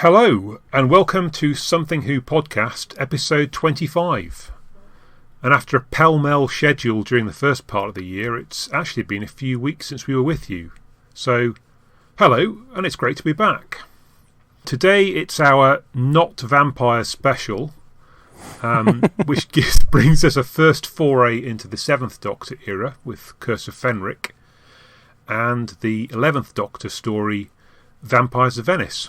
Hello and welcome to Something Who podcast, episode 25. And after a pell-mell schedule during the first part of the year, it's actually been a few weeks since we were with you. So, hello, and it's great to be back. Today it's our Not Vampire special, which brings us a first foray into the 7th Doctor era with Curse of Fenric and the 11th Doctor story, Vampires of Venice.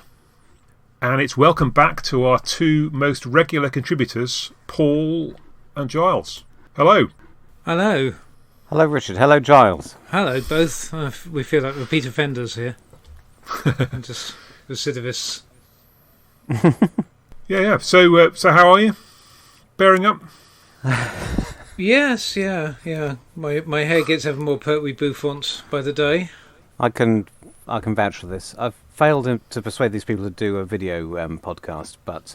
And it's welcome back to our two most regular contributors, Paul and Giles. Hello. Hello. Hello, Richard. Hello, Giles. Hello, both. We feel like repeat offenders here. Just recidivists. Yeah. So how are you? Bearing up? Yes, yeah. My hair gets ever more pertwee bouffant by the day. I can vouch for this. I've failed to persuade these people to do a video podcast, but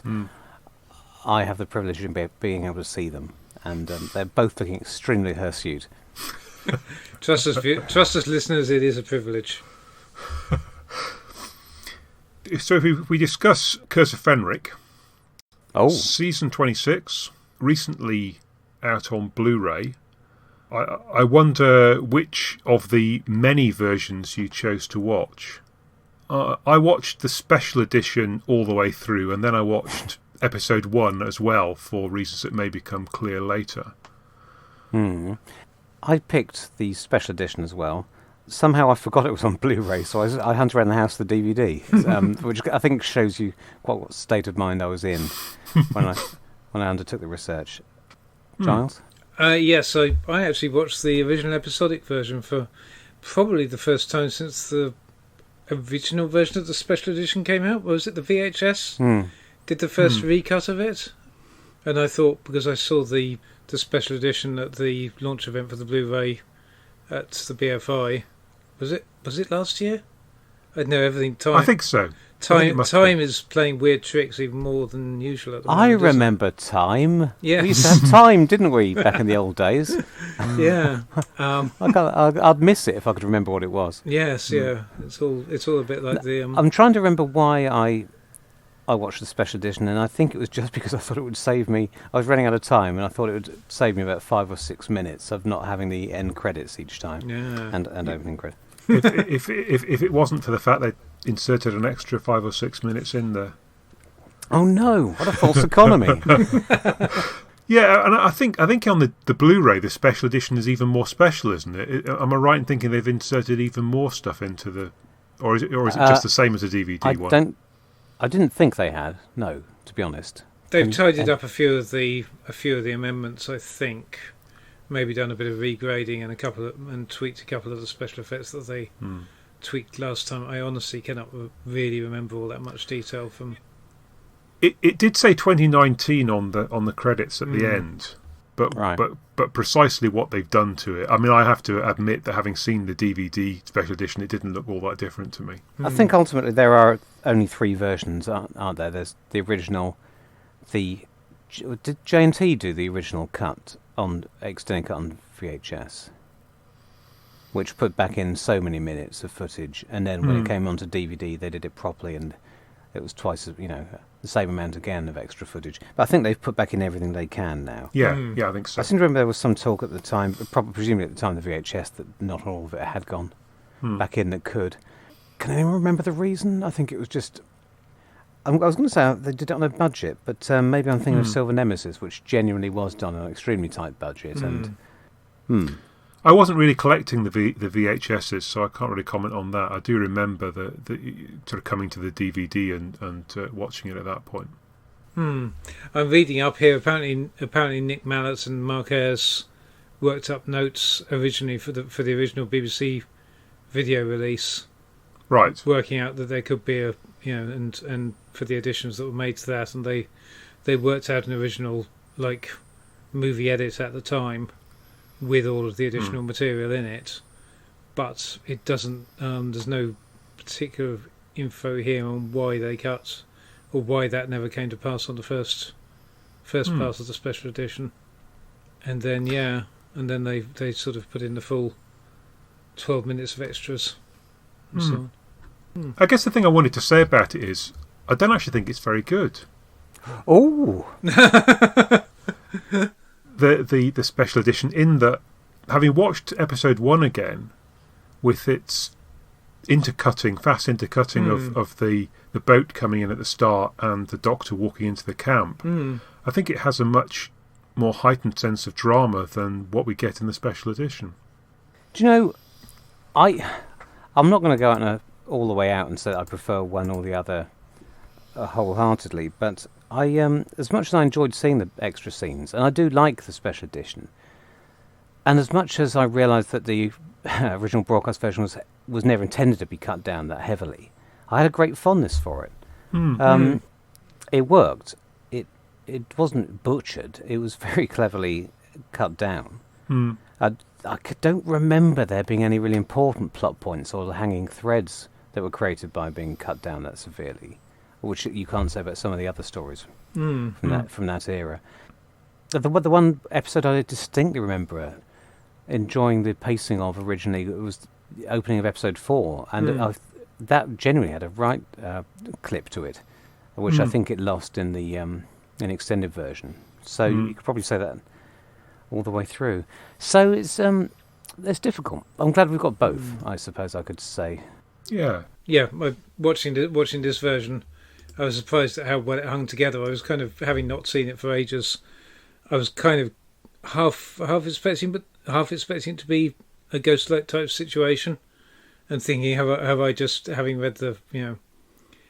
I have the privilege of being able to see them, and they're both looking extremely hirsute. Trust us, listeners, it is a privilege. So if we discuss Curse of Fenric, season 26, recently out on Blu-ray, I wonder which of the many versions you chose to watch. I watched the special edition all the way through, and then I watched episode 1 as well, for reasons that may become clear later. I picked the special edition as well. Somehow I forgot it was on Blu-ray, so I hunted around the house for the DVD, which I think shows you quite what state of mind I was in when I undertook the research. Giles? Yes, I actually watched the original episodic version for probably the first time since the original version of the special edition came out. Was it the VHS? Did the first recut of it? And I thought, because I saw the special edition at the launch event for the Blu-ray at the BFI, was it last year? I know everything. I think so. Time is playing weird tricks even more than usual at the moment. I remember Time. Yeah, we used to have Time, didn't we, back in the old days? Yeah. I'd miss it if I could remember what it was. Yes, yeah. It's all a bit like the. I'm trying to remember why I watched the special edition, and I think it was just because I thought it would save me. I was running out of time, and I thought it would save me about 5 or 6 minutes of not having the end credits each time. Yeah. And opening credits. if it wasn't for the fact they inserted an extra 5 or 6 minutes in there. Oh no! What a false economy! Yeah, and I think on the Blu-ray, the special edition is even more special, isn't it? Am I right in thinking they've inserted even more stuff into the, or is it just the same as the DVD one? I didn't think they had. No, to be honest. They've tidied up a few of the amendments, I think. Maybe done a bit of regrading and tweaked a couple of the special effects that they tweaked last time. I honestly cannot really remember all that much detail from. It did say 2019 on the credits at the end, but precisely what they've done to it. I mean, I have to admit that having seen the DVD special edition, it didn't look all that different to me. I think ultimately there are only 3 versions, aren't there? There's the original. Did J&T do the original cut on extended cut on VHS, which put back in so many minutes of footage, and then when it came onto DVD, they did it properly, and it was twice, the same amount again of extra footage. But I think they've put back in everything they can now. Yeah, I think so. I seem to remember there was some talk at the time, presumably at the time of the VHS, that not all of it had gone back in that could. Can anyone remember the reason? I think it was just. I was going to say they did it on a budget, but maybe I'm thinking of Silver Nemesis, which genuinely was done on an extremely tight budget. And I wasn't really collecting the VHSs, so I can't really comment on that. I do remember the sort of coming to the DVD and watching it at that point. I'm reading up here. Apparently Nick Mallett and Mark Ayres worked up notes originally for the original BBC video release. Right. Working out that there could be and for the additions that were made to that, and they worked out an original movie edit at the time with all of the additional material in it, but it doesn't. There's no particular info here on why they cut or why that never came to pass on the first part of the special edition, and then they sort of put in the full 12 minutes of extras and so on. I guess the thing I wanted to say about it is I don't actually think it's very good. Oh, The special edition, in that, having watched episode 1 again, with its fast intercutting of the boat coming in at the start and the Doctor walking into the camp, I think it has a much more heightened sense of drama than what we get in the special edition. do you know? I'm not going to go out all the way out and say that I prefer one or the other wholeheartedly, but I as much as I enjoyed seeing the extra scenes, and I do like the special edition, and as much as I realised that the original broadcast version was never intended to be cut down that heavily, I had a great fondness for it. It worked. It wasn't butchered. It was very cleverly cut down. I don't remember there being any really important plot points or hanging threads that were created by being cut down that severely, which you can't say about some of the other stories from that era. The one episode I distinctly remember enjoying the pacing of originally, it was the opening of episode 4, and that genuinely had a right clip to it, which I think it lost in the in extended version. So you could probably say that all the way through. So it's difficult. I'm glad we've got both, I suppose I could say. Yeah. Yeah, watching this version, I was surprised at how well it hung together. I was kind of, having not seen it for ages, I was kind of half expecting it to be a Ghostlight type situation, and thinking, have I just, having read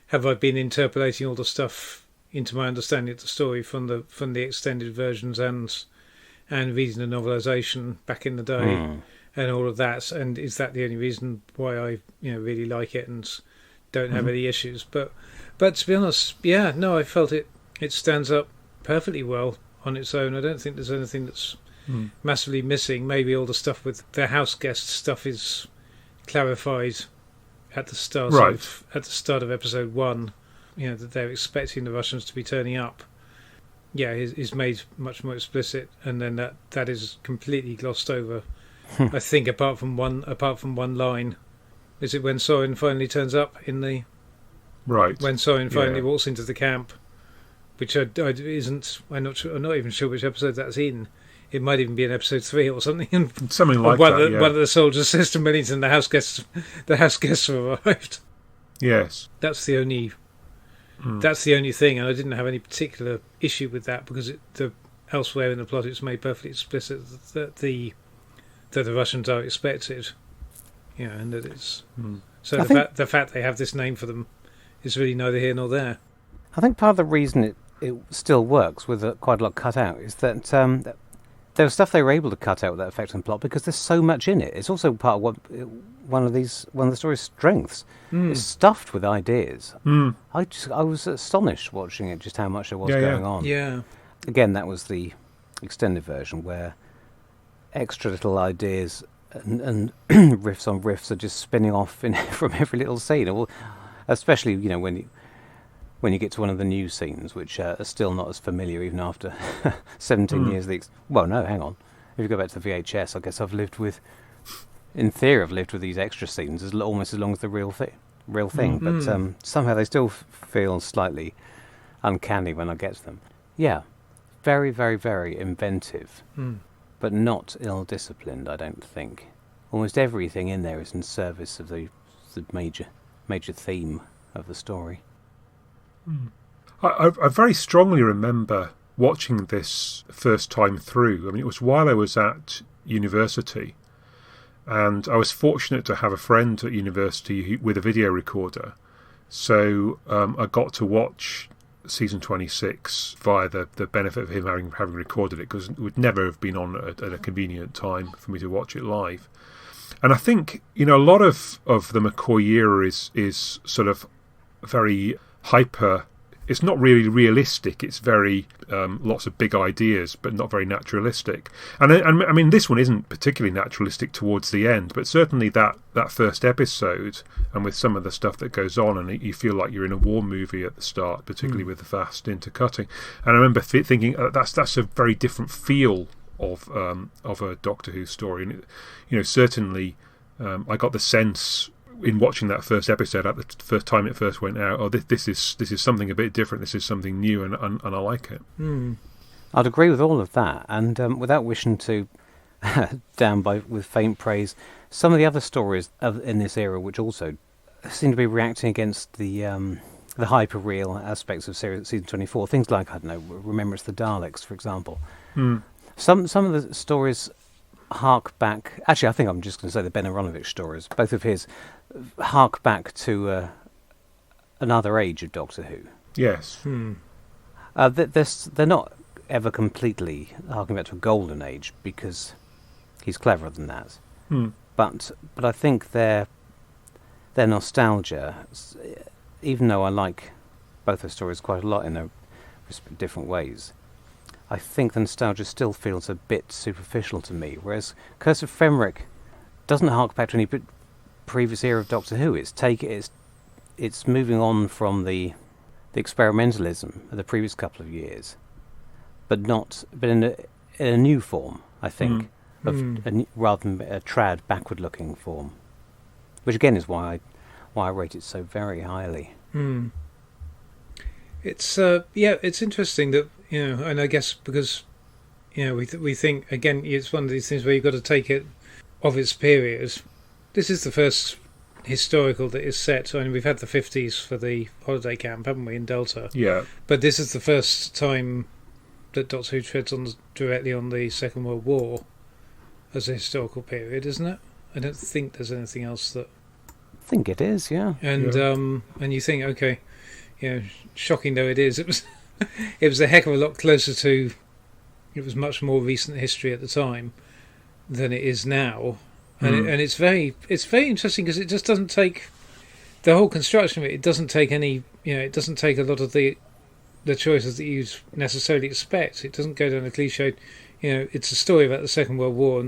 have I been interpolating all the stuff into my understanding of the story from the extended versions and reading the novelisation back in the day and all of that, and is that the only reason why I really like it and don't have any issues? But to be honest, I felt it stands up perfectly well on its own. I don't think there's anything that's massively missing. Maybe all the stuff with the house guest stuff is clarified at the start of episode 1. That they're expecting the Russians to be turning up. Yeah, is made much more explicit, and then that is completely glossed over. I think apart from one line, is it when Sorin finally turns up in the when Sorin finally walks into the camp, which I'm not even sure which episode that's in. It might even be in episode 3 or something. Something like one that. One of the soldiers says to Millington, the house guests have arrived. Yes, that's the only thing, and I didn't have any particular issue with that because elsewhere in the plot it's made perfectly explicit that the Russians are expected, and that it's so the fact they have this name for them is really neither here nor there. I think part of the reason it still works with quite a lot cut out is that there was stuff they were able to cut out with that effect and plot because there's so much in it. It's also part of one of the story's strengths. It's stuffed with ideas. I was astonished watching it, just how much there was going on. Yeah. Again, that was the extended version where extra little ideas and riffs on riffs are just spinning off from every little scene. Especially, when you get to one of the new scenes, which are still not as familiar even after 17 years. Well, no, hang on. If you go back to the VHS, I guess in theory, I've lived with these extra scenes almost as long as the real thing. But somehow they still feel slightly uncanny when I get to them. Yeah, very, very, very inventive, but not ill-disciplined, I don't think. Almost everything in there is in service of the major theme of the story. I very strongly remember watching this first time through. I mean, it was while I was at university, and I was fortunate to have a friend at university with a video recorder. So I got to watch season 26 via the benefit of him having recorded it, because it would never have been on at a convenient time for me to watch it live. And I think a lot of the McCoy era is sort of very hyper. It's not really realistic. It's very lots of big ideas, but not very naturalistic. And I mean, this one isn't particularly naturalistic towards the end, but certainly that first episode, and with some of the stuff that goes on, and you feel like you're in a war movie at the start, particularly with the fast intercutting. And I remember thinking that's a very different feel of a Doctor Who story. And certainly I got the sense in watching that first episode at the first time it first went out, this is something a bit different. This is something new, and I like it. I'd agree with all of that, and without wishing to with faint praise, some of the other stories in this era, which also seem to be reacting against the hyper-real aspects of season 24, things like, I don't know, Remembrance of the Daleks, for example. Some of the stories hark back. Actually, I think I'm just going to say the Ben Aronovich stories. Both of his hark back to another age of Doctor Who. Yes. They're not ever completely harking back to a golden age, because he's cleverer than that. But I think their nostalgia, even though I like both the stories quite a lot in their different ways, I think the nostalgia still feels a bit superficial to me, whereas Curse of Fenric doesn't hark back to any previous era of Doctor Who. It's moving on from the experimentalism of the previous couple of years, but in a new form, I think, rather than a trad backward-looking form, which again is why I rate it so very highly. It's it's interesting that, and I guess because we think, again, it's one of these things where you've got to take it of its period. This is the first historical that is set. I mean, we've had the 50s for the holiday camp, haven't we, in Delta? Yeah. But this is the first time that Doctor Who treads directly on the Second World War as a historical period, isn't it? I don't think there's anything else that... I think it is, yeah. And and you think, okay, shocking though it is, it was a heck of a lot closer to... It was much more recent history at the time than it is now. And it's very interesting, because it just doesn't take... The whole construction of it doesn't take any... it doesn't take a lot of the choices that you'd necessarily expect. It doesn't go down a cliche. It's a story about the Second World War,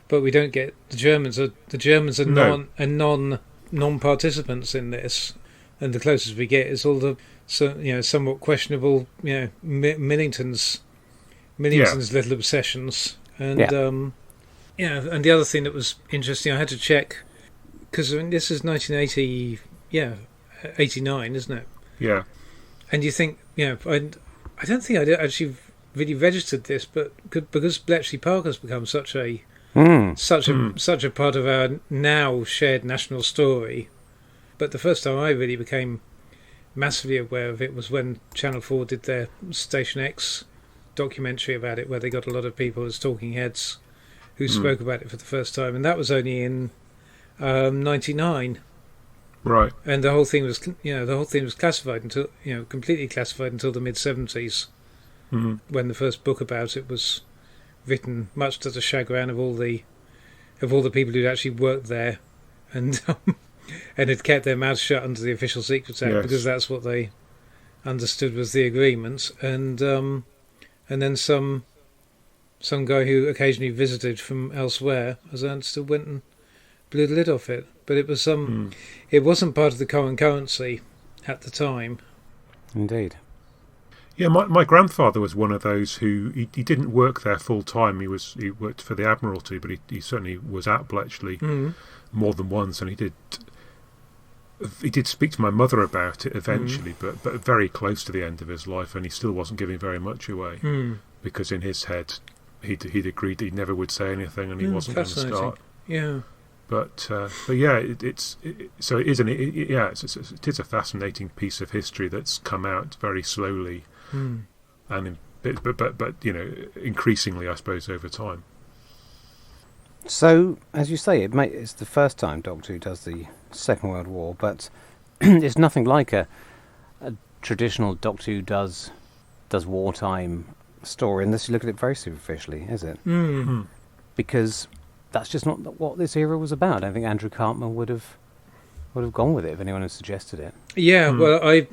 but we don't get the Germans are non-participants in this, and the closest we get is all the somewhat questionable Millington's little obsessions, and and the other thing that was interesting, I had to check, because this is 1980, 89, isn't it? Yeah. And you think, I don't think I actually really registered this, but because Bletchley Park has become such a part of our now shared national story. But the first time I really became massively aware of it was when Channel 4 did their Station X documentary about it, where they got a lot of people as talking heads who spoke about it for the first time, and that was only in 99. Right. And the whole thing was, classified until, completely classified until the mid-70s, when the first book about it was written, much to the chagrin of all the people who'd actually worked there, and had kept their mouths shut under the Official Secrets Act, because that's what they understood was the agreement. And then some guy who occasionally visited from elsewhere, as I understood, went and blew the lid off it. But it was it wasn't part of the current currency at the time. Indeed. Yeah, my grandfather was one of those who he didn't work there full time. He worked for the Admiralty, but he certainly was at Bletchley more than once, and he did speak to my mother about it eventually, but very close to the end of his life, and he still wasn't giving very much away because in his head he'd agreed that he never would say anything, and he wasn't going to start. Yeah. But yeah, it is a fascinating piece of history that's come out very slowly, and but increasingly, I suppose, over time. So, as you say, it's the first time Doctor Who does the Second World War, but it's nothing like a traditional Doctor Who does wartime story, unless you look at it very superficially, is it? Because that's just not what this era was about. I don't think Andrew Cartman would have gone with it if anyone had suggested it. Yeah, well, I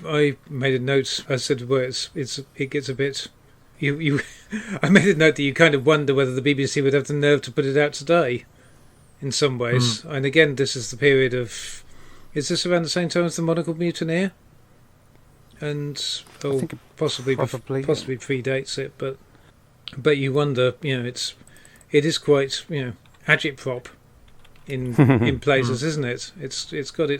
made a note. I said, well, it gets a bit. I made a note that you kind of wonder whether the BBC would have the nerve to put it out today, in some ways. And again, this is the period of. Is this around the same time as the Monocle Mutineer? And possibly predates it, but you wonder. It is quite agitprop in places, isn't it? It's got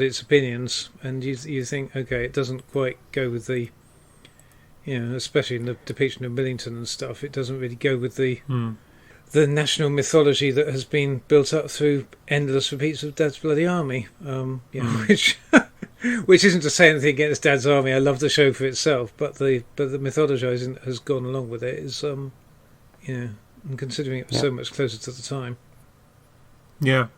its opinions, and you think, okay, it doesn't quite go with the, especially in the depiction of Millington and stuff, it doesn't really go with the national mythology that has been built up through endless repeats of Dad's Bloody Army, which isn't to say anything against Dad's Army. I love the show for itself, but the mythologizing has gone along with it. Is and considering it was so much closer to the time. Yeah,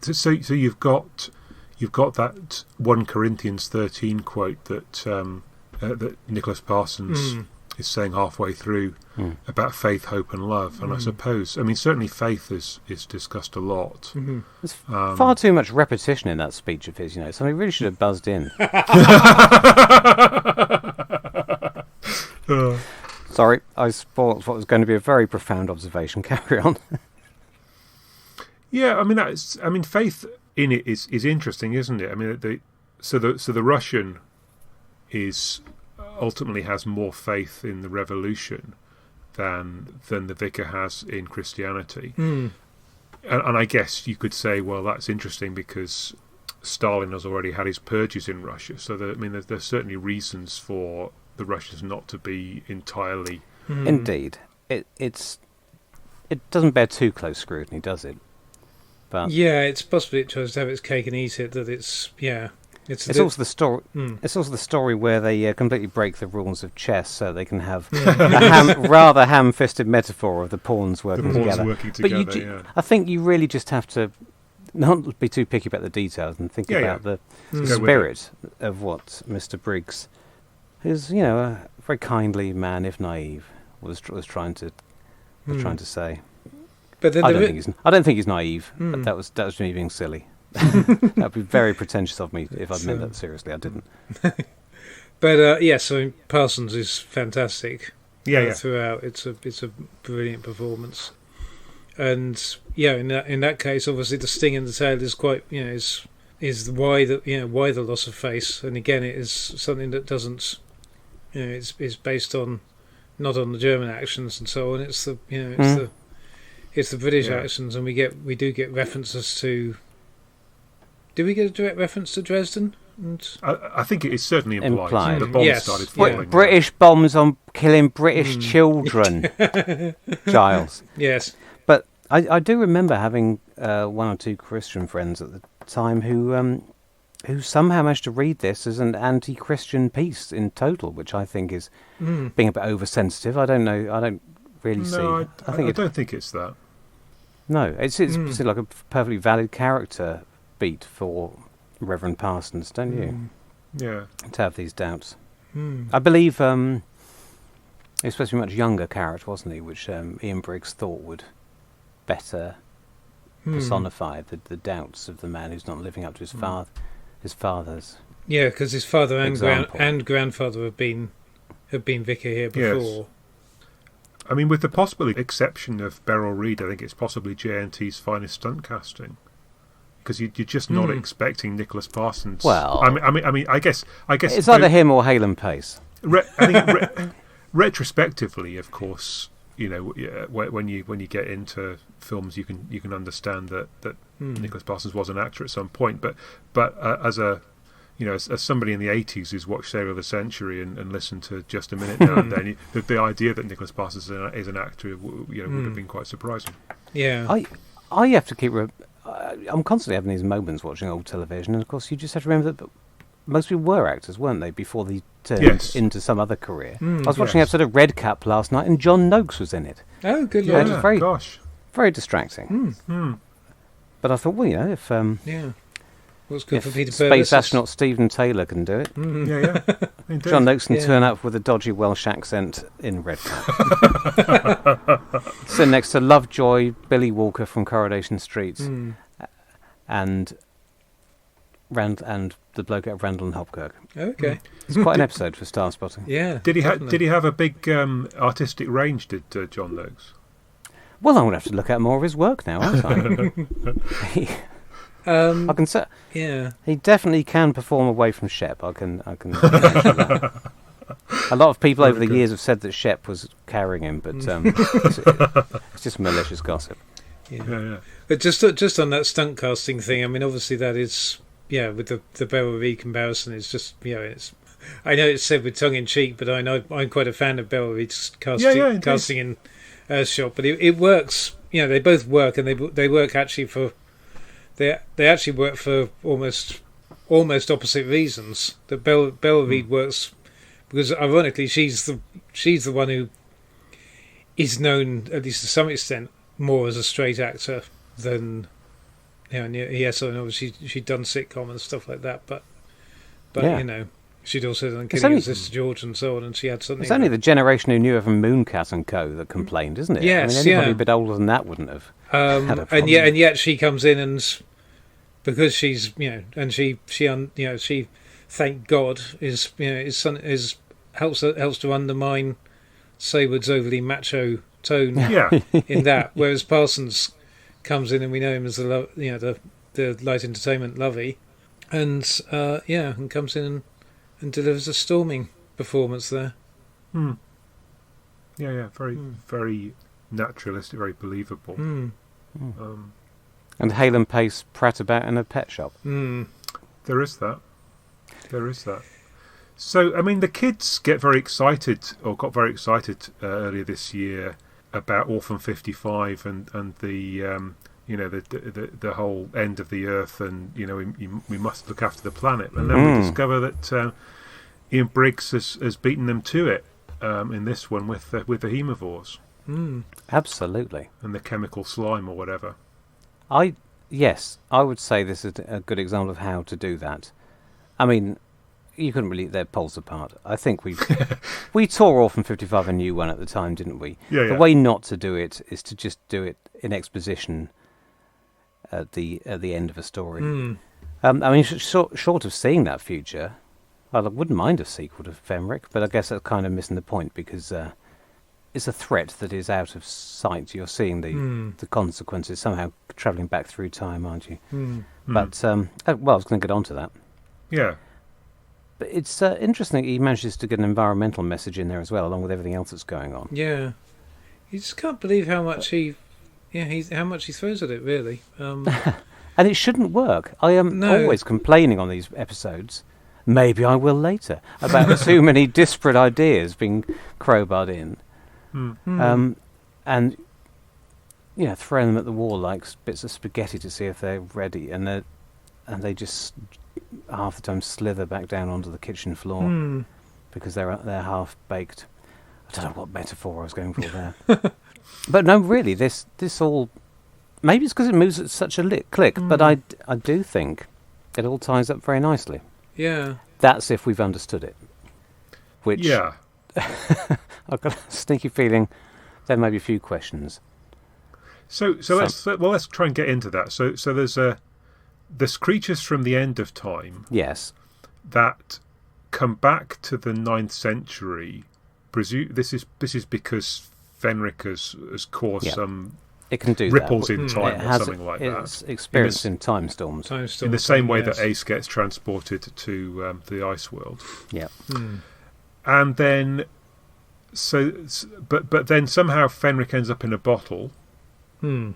so you've got that 1 Corinthians 13 quote that Nicholas Parsons is saying halfway through about faith, hope, and love. And I suppose, certainly faith is discussed a lot. There's far too much repetition in that speech of his. Somebody really should have buzzed in. Sorry, I spoiled what was going to be a very profound observation. Carry on. Yeah, faith in it is interesting, isn't it? So the Russian is ultimately has more faith in the revolution than the vicar has in Christianity. And I guess you could say, well, that's interesting because Stalin has already had his purges in Russia. So there's certainly reasons for the Russians not to be entirely. Indeed, it doesn't bear too close scrutiny, does it? But it's possibly it tries to have its cake and eat it. That it's also the story. It's also the story where they completely break the rules of chess, so they can have a rather ham-fisted metaphor of the pawns working together. But I think you really just have to not be too picky about the details and think about the spirit of what Mr. Briggs, who's a very kindly man, if naive, was trying to say. But then I don't think he's naive. But that was me being silly. That would be very pretentious of me if I'd meant that seriously. I didn't. But so Parsons is fantastic. Throughout, it's a brilliant performance, and in that case, obviously the sting in the tail is quite is why the loss of face, and again it is something that doesn't it's based on not on the German actions and so on. It's the it's the British actions, and we do get references to. Do we get a direct reference to Dresden? I think it is certainly implied. The bombs started falling. British bombs on killing British children, Giles. Yes. But I do remember having 1 or 2 Christian friends at the time who somehow managed to read this as an anti-Christian piece in total, which I think is being a bit oversensitive. I don't know. I don't really see. I don't think it's that. No, it's still like a perfectly valid character beat for Reverend Parsons, don't you? Yeah. To have these doubts. I believe he was supposed to be a much younger character, wasn't he? Which Ian Briggs thought would better personify the doubts of the man who's not living up to his father's. Yeah, because his father and grandfather have been vicar here before. Yes. With the possible exception of Beryl Reid, I think it's possibly JNT's finest stunt casting. Because you're just not expecting Nicholas Parsons. Well, I guess it's either him or Halen Pace. Retrospectively, of course, when you get into films, you can understand that Nicholas Parsons was an actor at some point. But as somebody in the 80s who's watched Sailor of the Century and listened to Just a Minute now and then, the idea that Nicholas Parsons is an actor, would have been quite surprising. Yeah, I have to keep. I'm constantly having these moments watching old television, and of course you just have to remember that most people were actors, weren't they, before they turned into some other career. I was watching an episode of Red Cap last night, and John Noakes was in it. Oh, good lord! It was very distracting. But I thought, if what's good for Peter Space astronaut Stephen Taylor can do it, John Noakes can turn up with a dodgy Welsh accent in Red Cap. Sit next to Lovejoy, Billy Walker from Coronation Street, and the bloke out of Randall and Hopkirk. Okay, it's quite an episode for Star Spotting. Yeah. Did he have a big artistic range? Did John Noakes? Well, I'm going to have to look at more of his work now, aren't I? I can say, he definitely can perform away from Shep. I can. A lot of people over the years have said that Shep was carrying him, but it's just malicious gossip. Yeah. But just on that stunt casting thing, I mean, obviously that is, with the Bella Reed comparison, it's just, it's. I know it's said with tongue in cheek, but I know I'm quite a fan of Bella Reed's casting in Earthshock. But it works. They both work, and they work actually for. They actually work for almost opposite reasons. That Bella Reed works because, ironically, she's the one who is known, at least to some extent, more as a straight actor than yes, I know she'd done sitcom and stuff like that, but she'd also done Killing Your Sister George and so on, and she had something. It's only the generation who knew her from Mooncat and Co. that complained, isn't it? Yes, I mean, anybody a bit older than that wouldn't have had a problem. And yet she comes in and because she's and she thank God is helps to undermine Saywood's overly macho tone in that, whereas Parsons comes in and we know him as the light entertainment lovey, and and comes in and delivers a storming performance there. Very naturalistic, very believable. And Hale & Pace prat about in a pet shop. There is that. So, I mean, the kids got very excited earlier this year about Orphan 55 and the the whole end of the Earth, and we must look after the planet. And then we discover that Ian Briggs has beaten them to it in this one with the Haemovores. Absolutely. And the chemical slime or whatever. I would say this is a good example of how to do that. I mean, you couldn't really. They're poles apart. I think we tore Orphan 55 a new one at the time, didn't we? The way not to do it is to just do it in exposition at the end of a story. I mean, short of seeing that future, I wouldn't mind a sequel to Fenric, but I guess that's kind of missing the point because it's a threat that is out of sight. You're seeing the consequences somehow travelling back through time, aren't you? But I was going to get on to that. Yeah. But it's interesting he manages to get an environmental message in there as well, along with everything else that's going on. Yeah, you just can't believe how much he throws at it, really. And it shouldn't work. I am always complaining on these episodes. Maybe I will later about too many disparate ideas being crowbarred in, and throwing them at the wall like bits of spaghetti to see if they're ready, and they just half the time slither back down onto the kitchen floor because they're half baked. I don't know what metaphor I was going for there, but no, really, this all maybe it's because it moves at such a click, but I do think it all ties up very nicely. Yeah, that's if we've understood it. Which I've got a sneaky feeling there may be a few questions. So let's try and get into that. So there's creatures from the end of time. Yes. That come back to the 9th century. This is because Fenric has caused some it can do ripples that. in time or something like that. It's experienced in time storms. In the same way that Ace gets transported to the ice world. Yeah. And then but then somehow Fenric ends up in a bottle,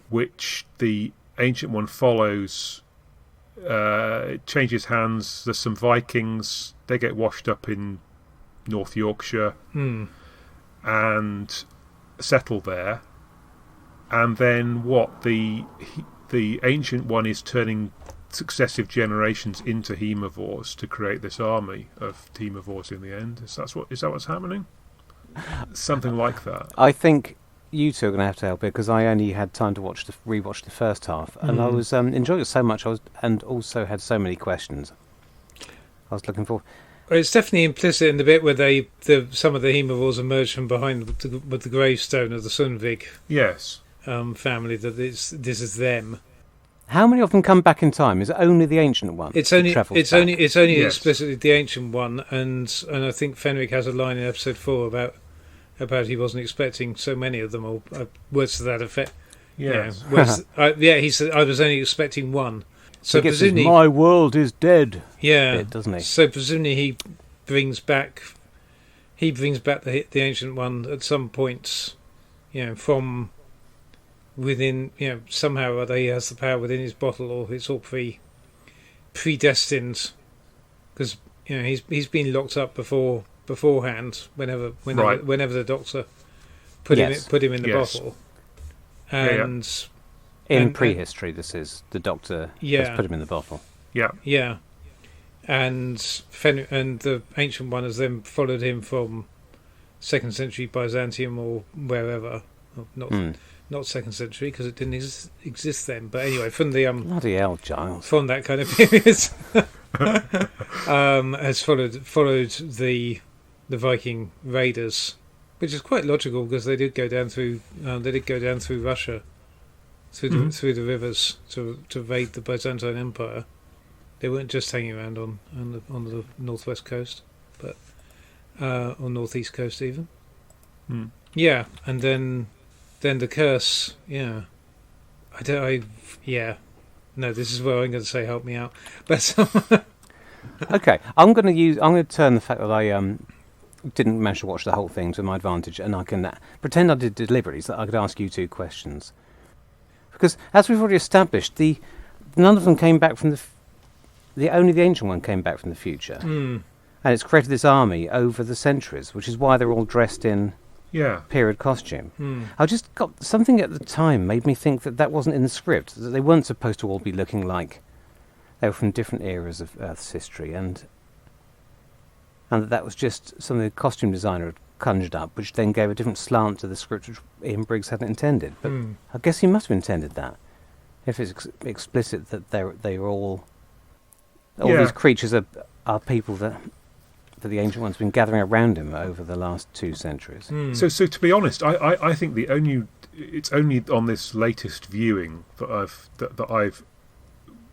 which the Ancient One follows. It changes hands. There's some Vikings. They get washed up in North Yorkshire and settle there. And then what? The Ancient One is turning successive generations into Haemovores to create this army of Haemovores in the end. Is that what's happening? Something like that. I think you two are going to have to help here because I only had time to rewatch the first half, and I was enjoying it so much. And also had so many questions. I was looking for. Well, it's definitely implicit in the bit where some of the Haemovores emerge from behind with the gravestone of the Sundvig. Yes. Family that this is them. How many of them come back in time? Is it only the Ancient One? It's only explicitly the Ancient One, and I think Fenric has a line in episode 4 about he wasn't expecting so many of them, or words to that effect. Yes. He said I was only expecting one. So presumably, my world is dead. Yeah, doesn't he? So presumably he brings back the Ancient One at some point, from within, somehow or other he has the power within his bottle, or it's all predestined, because he's been locked up beforehand. Whenever the Doctor put him in the bottle, and in prehistory, this is the Doctor has put him in the bottle. Yeah. And the Ancient One has then followed him from 2nd century Byzantium or wherever. Not 2nd century, because it didn't exist then. But anyway, from the bloody hell, Giles. From that kind of period, has followed the Viking raiders, which is quite logical because they did go down through Russia, through the rivers to raid the Byzantine Empire. They weren't just hanging around on the northwest coast, but or northeast coast even. Yeah, and then the curse. Yeah, No, this is where I'm going to say help me out. But okay, I'm going to turn the fact that I didn't manage to watch the whole thing to my advantage, and I can pretend I did deliberately, so that I could ask you 2 questions. Because as we've already established, none of them came back from only the Ancient One came back from the future, and it's created this army over the centuries, which is why they're all dressed in period costume. I just got something at the time made me think that wasn't in the script, that they weren't supposed to all be looking like they were from different eras of Earth's history, and that was just something the costume designer had conjured up, which then gave a different slant to the script, which Ian Briggs hadn't intended. But I guess he must have intended that, if it's explicit that they were all these creatures are people that the Ancient One's been gathering around him over the last 2 centuries. So to be honest, I think it's only on this latest viewing that I've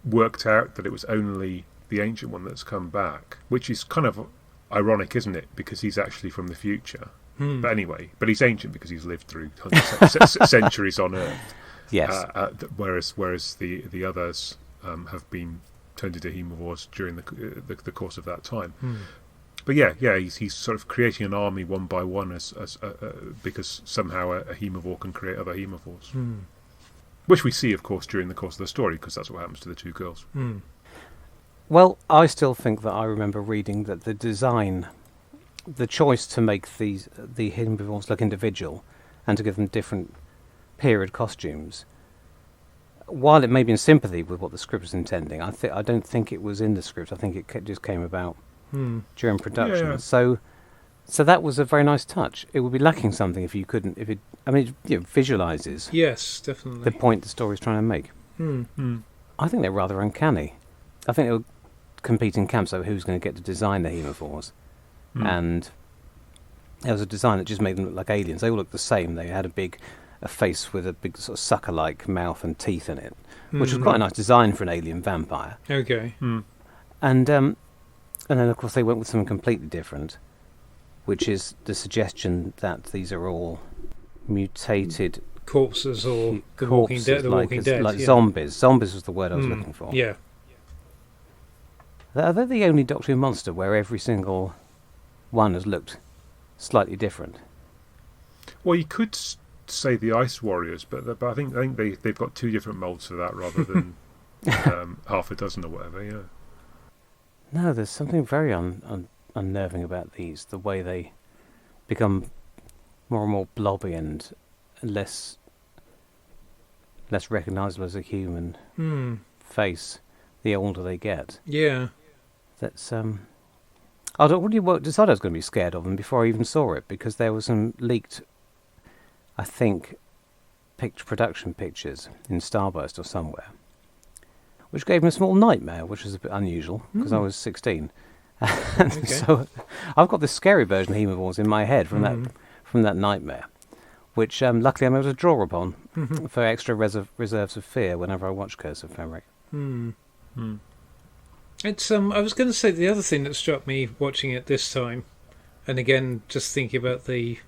worked out that it was only the Ancient One that's come back, which is kind of ironic, isn't it? Because he's actually from the future. But anyway, he's ancient because he's lived through centuries on Earth. Yes. Whereas the others have been turned into hemivores during the course of that time. But he's sort of creating an army one by one as because somehow a hemivore can create other hemivores, which we see, of course, during the course of the story, because that's what happens to the 2 girls. Well, I still think that I remember reading that the design, the choice to make the hemivores look individual and to give them different period costumes, while it may be in sympathy with what the script was intending, I don't think it was in the script. I think it just came about during production. Yeah. So that was a very nice touch. It would be lacking something if it visualises. Yes, definitely. The point the story's trying to make. I think they're rather uncanny. I think they were competing camps over who's going to get to design the hemivores, and there was a design that just made them look like aliens. They all looked the same. They had a face with a big sort of sucker-like mouth and teeth in it, which was quite a nice design for an alien vampire. Okay. And then, of course, they went with something completely different, which is the suggestion that these are all mutated corpses or the Walking Dead. Like zombies. Zombies was the word I was looking for. Yeah. Are they the only Doctor Who monster where every single one has looked slightly different? Well, you could say the Ice Warriors, but I think they've got 2 different moulds for that rather than half a dozen or whatever. Yeah. No, there's something very unnerving about these. The way they become more and more blobby and less recognisable as a human face the older they get. Yeah. That's I already decided I was going to be scared of them before I even saw it, because there was some leaked, I think, production pictures in Starburst or somewhere, which gave me a small nightmare, which was a bit unusual because I was 16. Okay. So I've got this scary version of hemivores in my head from that nightmare, which luckily I'm able to draw upon for extra reserves of fear whenever I watch Curse of Fenric. It's I was going to say the other thing that struck me watching it this time, and again just thinking about the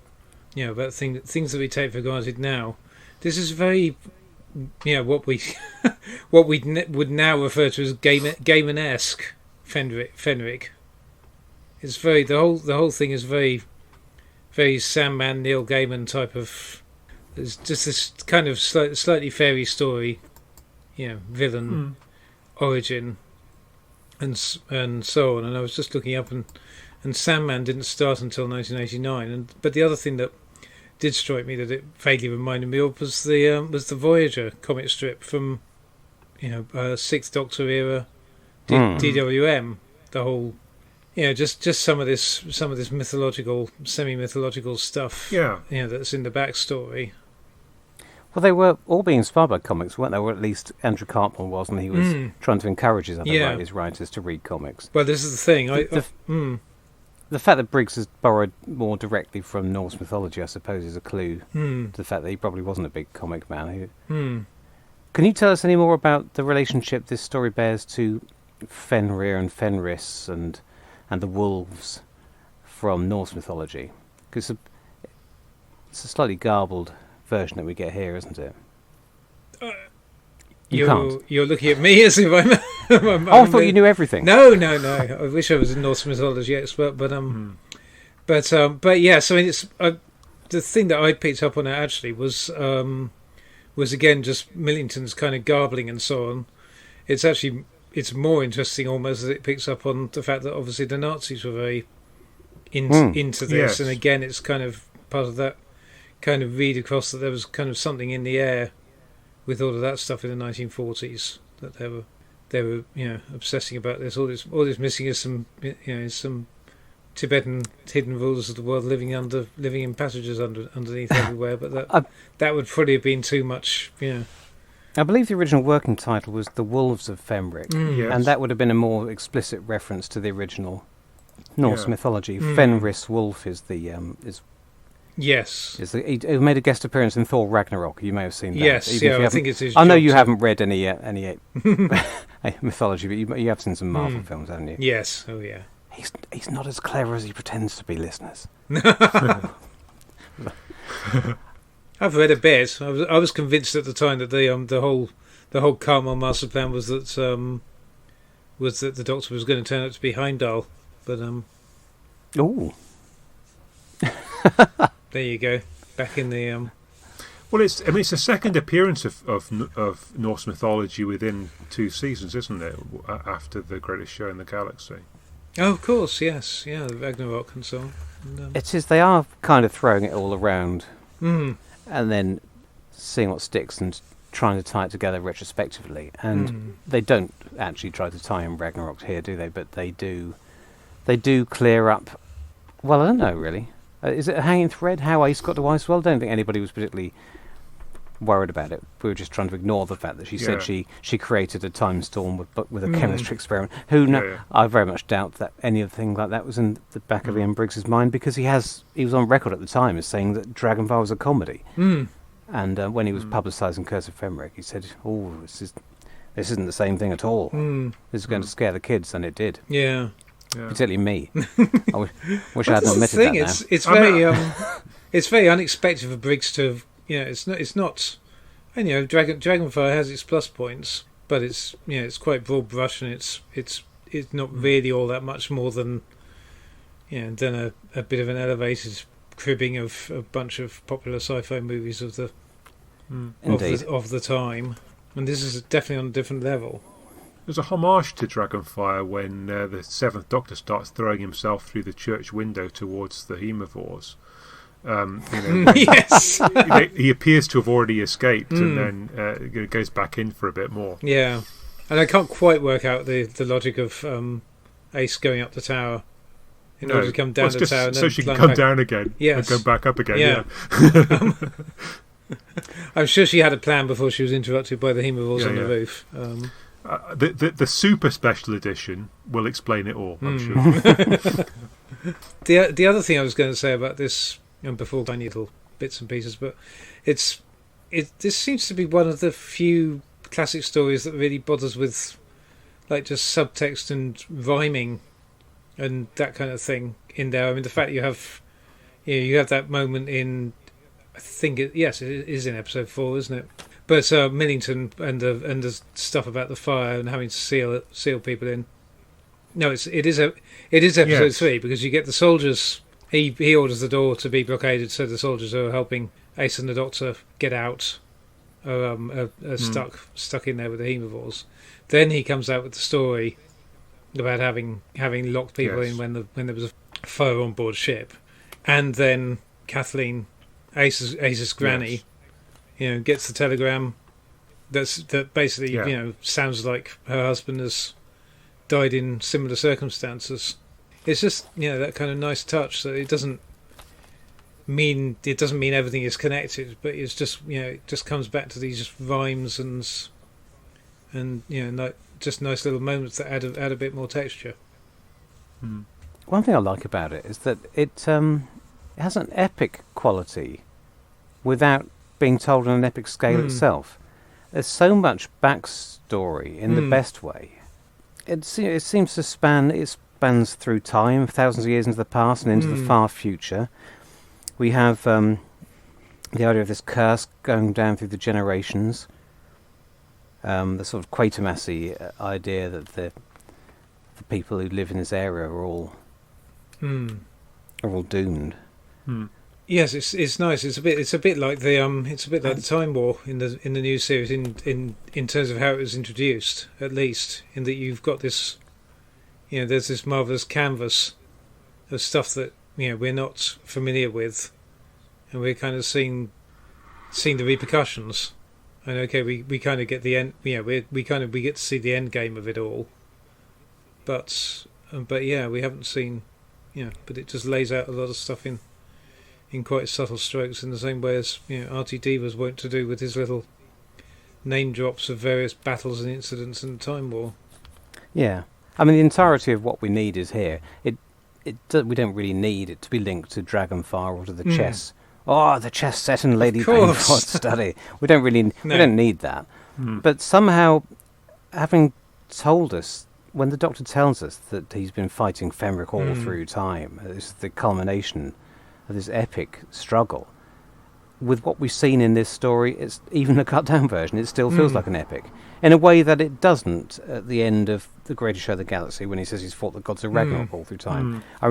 about things that we take for granted now. This is very what we would now refer to as Gaiman-esque Fenric. It's very the whole thing is very very Sandman, Neil Gaiman type of It's just this kind of slightly fairy story, villain origin, and so on. And I was just looking up, and Sandman didn't start until 1989. But the other thing that did strike me that it vaguely reminded me of was the Voyager comic strip from Sixth Doctor era DWM. The whole just some of this mythological, semi-mythological stuff. That's in the backstory. Well, they were all being inspired by comics, weren't they? Or at least Andrew Cartmel was, and he was trying to encourage his other writers to read comics. Well, this is the thing. The fact that Briggs has borrowed more directly from Norse mythology, I suppose, is a clue to the fact that he probably wasn't a big comic man. Can you tell us any more about the relationship this story bears to Fenrir and Fenris and the wolves from Norse mythology? Because it's a slightly garbled version that we get here, isn't it? You're looking at me as if I'm. I thought you knew everything. No. I wish I was a Norse mythology expert, but yeah. So it's the thing that I picked up on it actually was again just Millington's kind of garbling and so on. It's more interesting almost that it picks up on the fact that obviously the Nazis were very into this, yes. And again it's kind of part of that kind of read across that there was kind of something in the air with all of that stuff in the 1940s that they were obsessing about this. All this missing is some Tibetan hidden rulers of the world living in passages underneath everywhere. But that would probably have been too much. I believe the original working title was The Wolves of Fenric, yes. and that would have been a more explicit reference to the original Norse mythology. Fenris Wolf is the Yes. He made a guest appearance in Thor Ragnarok. You may have seen that. Yes, I think it's his I know job you haven't read any mythology, but you have seen some Marvel films, haven't you? Yes. Oh, yeah. He's not as clever as he pretends to be, listeners. I've read a bit. I was convinced at the time that the whole Carmel master plan was that the Doctor was going to turn out to be Heimdall, but Ooh. There you go. Back in the Well, it's the second appearance of Norse mythology within 2 seasons, isn't it? After the Greatest Show in the Galaxy. Oh, of course, yes, yeah, the Ragnarok and so on. And, it is. They are kind of throwing it all around, and then seeing what sticks and trying to tie it together retrospectively. And they don't actually try to tie in Ragnarok here, do they? But they do. They do clear up. Well, I don't know really. Is it a hanging thread how Ace got to Iceworld? I don't think anybody was particularly worried about it. We were just trying to ignore the fact that she said she created a time storm with a chemistry experiment. I very much doubt that anything like that was in the back of Ian Briggs's mind, because he was on record at the time as saying that Dragonfire was a comedy. And when he was publicising Curse of Fenric, he said, "Oh, this isn't the same thing at all. This is going to scare the kids," and it did. Yeah. Particularly me. I wish I hadn't admitted that now. It's very unexpected for Briggs to have, it's not, and Dragonfire has its plus points, but it's quite broad brush, and it's not really all that much more than than a bit of an elevated cribbing of a bunch of popular sci-fi movies of the of the time, and this is definitely on a different level. There's a homage to Dragonfire when the Seventh Doctor starts throwing himself through the church window towards the Hemivores. Yes, he appears to have already escaped, and then goes back in for a bit more. Yeah, and I can't quite work out the logic of Ace going up the tower in order to come down the tower, and so then she can come down again, and go back up again. Yeah. I'm sure she had a plan before she was interrupted by the Hemivores on the roof. The super special edition will explain it all, I'm sure. The other thing I was going to say about this, before tiny little bits and pieces, but this seems to be one of the few classic stories that really bothers with like just subtext and rhyming and that kind of thing in there. I mean, the fact you have that moment in, I think it is in episode 4, isn't it? But Millington and the stuff about the fire and having to seal people in. No, it is episode 3, because you get the soldiers. He orders the door to be blockaded, so the soldiers who are helping Ace and the Doctor get out, are stuck in there with the haemovores. Then he comes out with the story about having locked people in when there was a fire on board ship, and then Kathleen, Ace's granny, gets the telegram that basically sounds like her husband has died in similar circumstances. It's just that kind of nice touch that it doesn't mean everything is connected, but it's just it just comes back to these rhymes and just nice little moments that add a bit more texture. One thing I like about it is that it has an epic quality without being told on an epic scale itself. There's so much backstory in the best way. It seems to spans through time, thousands of years into the past and into the far future. We have the idea of this curse going down through the generations. The sort of Quatermassy idea that the people who live in this area are all doomed. Yes, it's nice. It's a bit like the Time War in the new series in terms of how it was introduced, at least, in that you've got this, there's this marvelous canvas of stuff that we're not familiar with, and we're kind of seeing the repercussions. And okay, we kind of get the end. We get to see the end game of it all. But we haven't seen. But it just lays out a lot of stuff in quite subtle strokes, in the same way as RTD was wont to do with his little name drops of various battles and incidents in the Time War. Yeah, I mean the entirety of what we need is here. We don't really need it to be linked to Dragonfire or to the chess. Oh, the chess set in Lady Bainford's study. We don't need that. But somehow, having told us, when the Doctor tells us that he's been fighting Fenric all through time, this is the culmination of this epic struggle. With what we've seen in this story, it's even the cut-down version, it still feels like an epic. In a way that it doesn't at the end of The Greatest Show of the Galaxy, when he says he's fought the gods of Ragnarok all through time. I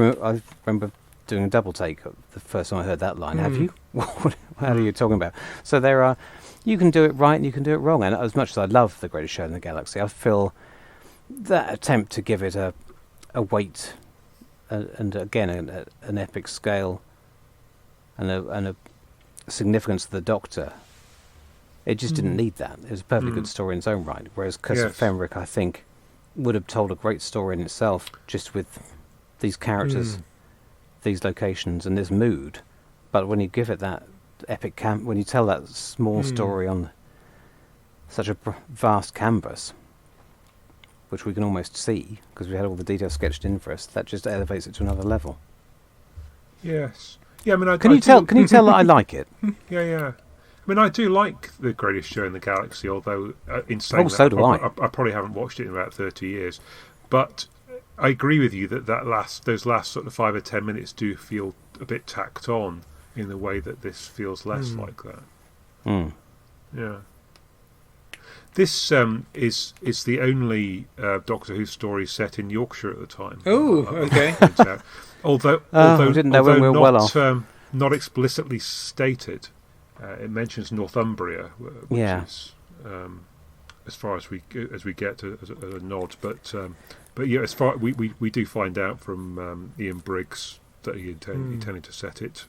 remember doing a double take the first time I heard that line. Have you? What are you talking about? So you can do it right and you can do it wrong. And as much as I love The Greatest Show in the Galaxy, I feel that attempt to give it a weight and again an epic scale and a significance to the Doctor, it just didn't need that. It was a perfectly good story in its own right. Whereas Curse of Fenric, I think, would have told a great story in itself, just with these characters, these locations, and this mood. But when you give it that epic when you tell that small story on such a vast canvas, which we can almost see because we had all the details sketched in for us, that just elevates it to another level. Yes. Yeah, I mean, Can you tell that I like it? Yeah. I mean, I do like The Greatest Show in the Galaxy, although in saying so that, do I. I probably haven't watched it in about 30 years. But I agree with you that those last sort of 5 or 10 minutes do feel a bit tacked on in the way that this feels less like that. Yeah. This is the only Doctor Who story set in Yorkshire at the time. Oh, okay. Although we didn't know when we were well off. Not explicitly stated, it mentions Northumbria, which is as far as we get as a nod. But yeah, as far we do find out from Ian Briggs that he intended to set it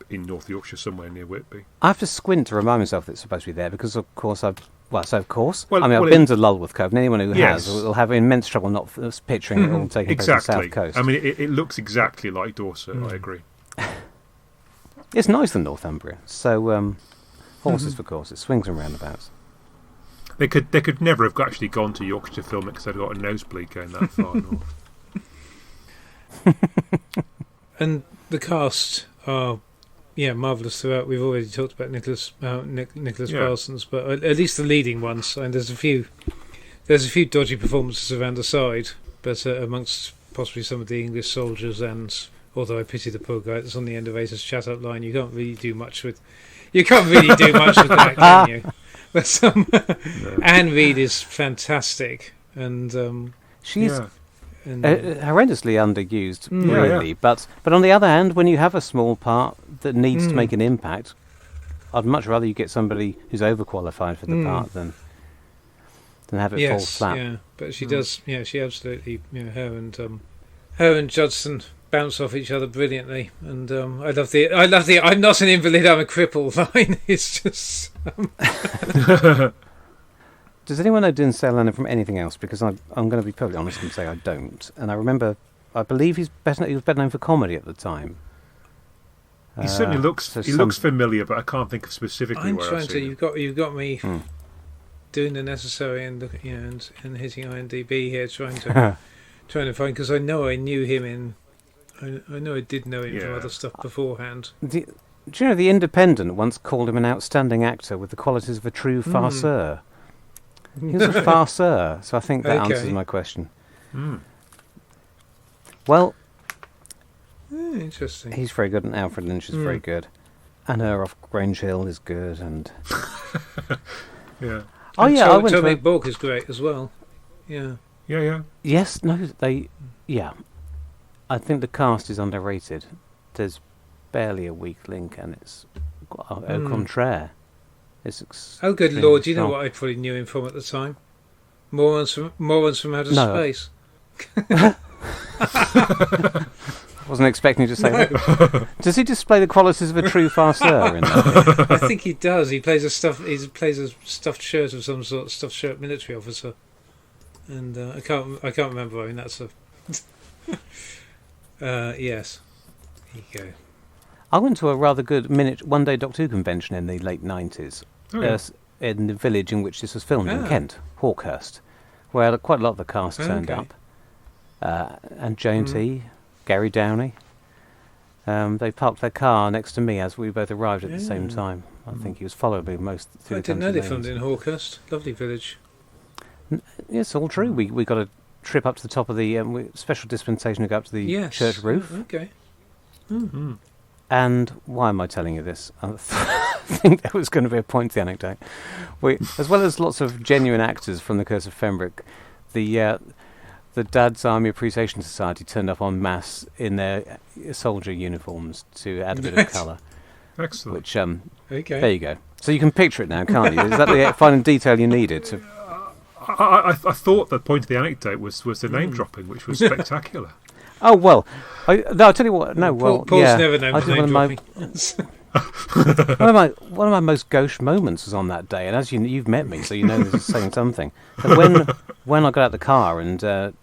in North Yorkshire, somewhere near Whitby. I have to squint to remind myself that it's supposed to be there because, of course, I've been to Lulworth Cove, and anyone who has will have immense trouble not picturing it all taking place on the south coast. I mean, it looks exactly like Dorset. I agree. It's nicer than Northumbria. So, horses for courses, swings and roundabouts. They could never have actually gone to Yorkshire to film it because they'd got a nosebleed going that far north. And the cast are marvellous throughout. We've already talked about Nicholas Parsons, but at least the leading ones. And there's a few dodgy performances around the side, but amongst possibly some of the English soldiers, and although I pity the poor guy that's on the end of Ace's chat up line, you can't really do much with that, can you? But Anne Reid is fantastic, and she's horrendously underused, really. But on the other hand, when you have a small part that needs to make an impact, I'd much rather you get somebody who's overqualified for the part than have it fall flat. Yeah, but she does. Yeah, she absolutely. Her and Judson bounce off each other brilliantly, and I love the "I'm not an invalid, I'm a cripple" line. It's just. Does anyone know Dean Sutherland from anything else? Because I'm going to be perfectly honest and say I don't. And I believe he was better known for comedy at the time. He certainly looks. He looks familiar, but I can't think of specifically where I've seen him. You've got me doing the necessary and hitting IMDb here, trying to find, because I know I knew him I know I did know him from other stuff beforehand. Do you know The Independent once called him an outstanding actor with the qualities of a true farceur? He was a farceur, so I think that answers my question. Well, interesting. He's very good, and Alfred Lynch is very good, and her off Grange Hill is good, and yeah. Oh and yeah, I went Tommy Bork is great as well. Yeah. Yeah. Yes, no, they. Yeah, I think the cast is underrated. There's barely a weak link, and it's au contraire. Oh, good Lord! Do you know what I probably knew him from at the time? Morons from Outer Space. Wasn't expecting you to say that. Does he display the qualities of a true farceur in that? I think he does. He plays a stuffed shirt of some sort, stuffed shirt military officer, and I can't remember. I mean, that's a yes. There you go. I went to a rather good one-day Doctor Who convention in the late 90s. In the village in which this was filmed in Kent, Hawkhurst, where quite a lot of the cast turned up. And J&T, Gary Downey. They parked their car next to me as we both arrived at the same time. I think he was following me most through the I didn't know they filmed in Hawkhurst. Lovely village. Yes, all true. We got a trip up to the top of the special dispensation to go up to the church roof. Okay. And why am I telling you this? I think there was going to be a point to the anecdote. As well as lots of genuine actors from the Curse of Fenric, the Dad's Army Appreciation Society turned up en masse in their soldier uniforms to add a bit of colour. Excellent. Which there you go. So you can picture it now, can't you? Is that the final detail you needed? I thought the point of the anecdote was the name dropping, which was spectacular. Oh well, I'll tell you what. No, Paul's never known for name dropping. One of my most gauche moments was on that day, and as you've met me, so you know this is saying something. But when I got out the car and turned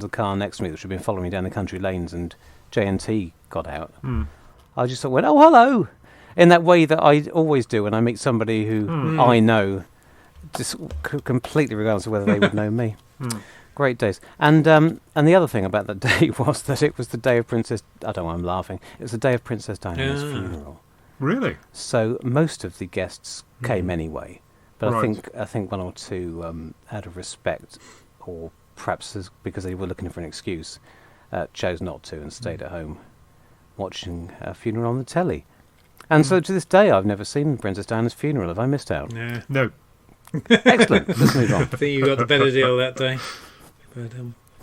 to the car next to me, which had been following me down the country lanes, and J&T got out, I just went, "Oh, hello," in that way that I always do when I meet somebody who I know, just completely regardless of whether they would know me. Great days. And the other thing about that day was that it was the day of Princess... I don't know why I'm laughing. It was the day of Princess Diana's funeral. Really? So most of the guests came anyway. But I think one or two, out of respect, or perhaps because they were looking for an excuse, chose not to and stayed at home watching a funeral on the telly. And so to this day, I've never seen Princess Diana's funeral. Have I missed out? No. Excellent. Let's move on. I think you got the better deal that day.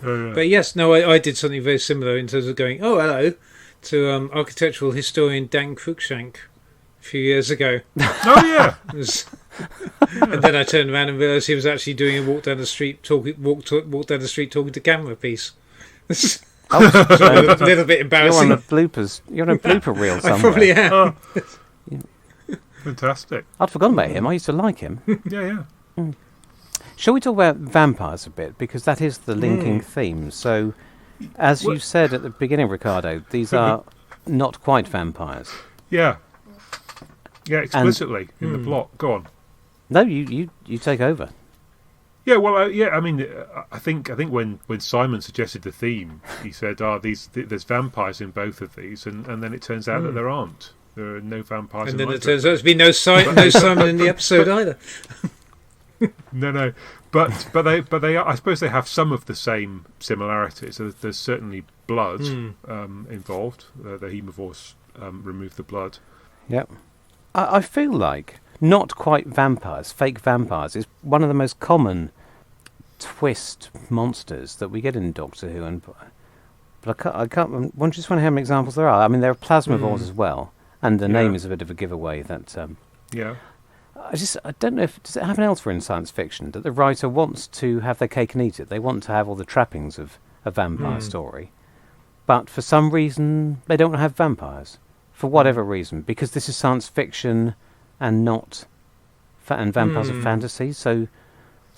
But yes, no, I did something very similar in terms of going, oh, hello, to architectural historian Dan Cruikshank a few years ago. Oh, yeah. And then I turned around and realised he was actually doing a walk down the street talking to camera piece. A little bit embarrassing. You're on a blooper reel somewhere. I probably am. Fantastic. I'd forgotten about him. I used to like him. Yeah. Shall we talk about vampires a bit? Because that is the linking theme. So, as you said at the beginning, Ricardo, these are not quite vampires. Yeah, explicitly in the plot. Go on. No, you take over. Yeah, well, I mean, I think when Simon suggested the theme, he said, there's vampires in both of these, and then it turns out that there aren't. There are no vampires and in then it turns out to be no Simon in the episode either. No, but they I suppose they have some of the same similarities. There's certainly blood involved. The hemovores remove the blood. Yep. I feel like not quite vampires, fake vampires, is one of the most common twist monsters that we get in Doctor Who. But I can't. I just wonder how many examples there are. I mean, there are plasmivores as well, And the name is a bit of a giveaway that... yeah. I don't know if... Does it happen elsewhere in science fiction that the writer wants to have their cake and eat it? They want to have all the trappings of a vampire story. But for some reason, they don't have vampires. For whatever reason. Because this is science fiction and not... and vampires are fantasy. So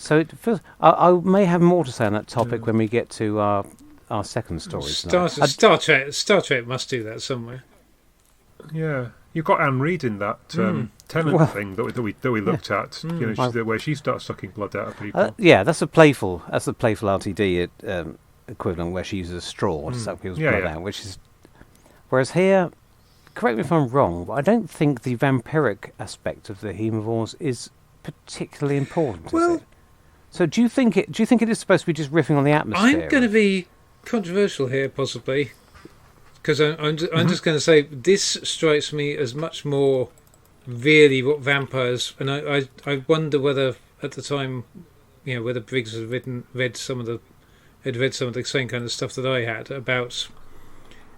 it feels... I may have more to say on that topic when we get to our second story. Star Trek must do that somewhere. Yeah. You've got Anne Reid in that Tennant thing that we looked at, where she starts sucking blood out of people. That's the playful RTD equivalent, where she uses a straw to suck people's blood out. Which is, whereas here, correct me if I'm wrong, but I don't think the vampiric aspect of the Hemivores is particularly important. Well, is it? So do you think it is supposed to be just riffing on the atmosphere? I'm going to be controversial here, possibly. Because I'm just going to say, this strikes me as much more really what vampires... And I wonder whether, at the time, whether Briggs had read some of the same kind of stuff that I had about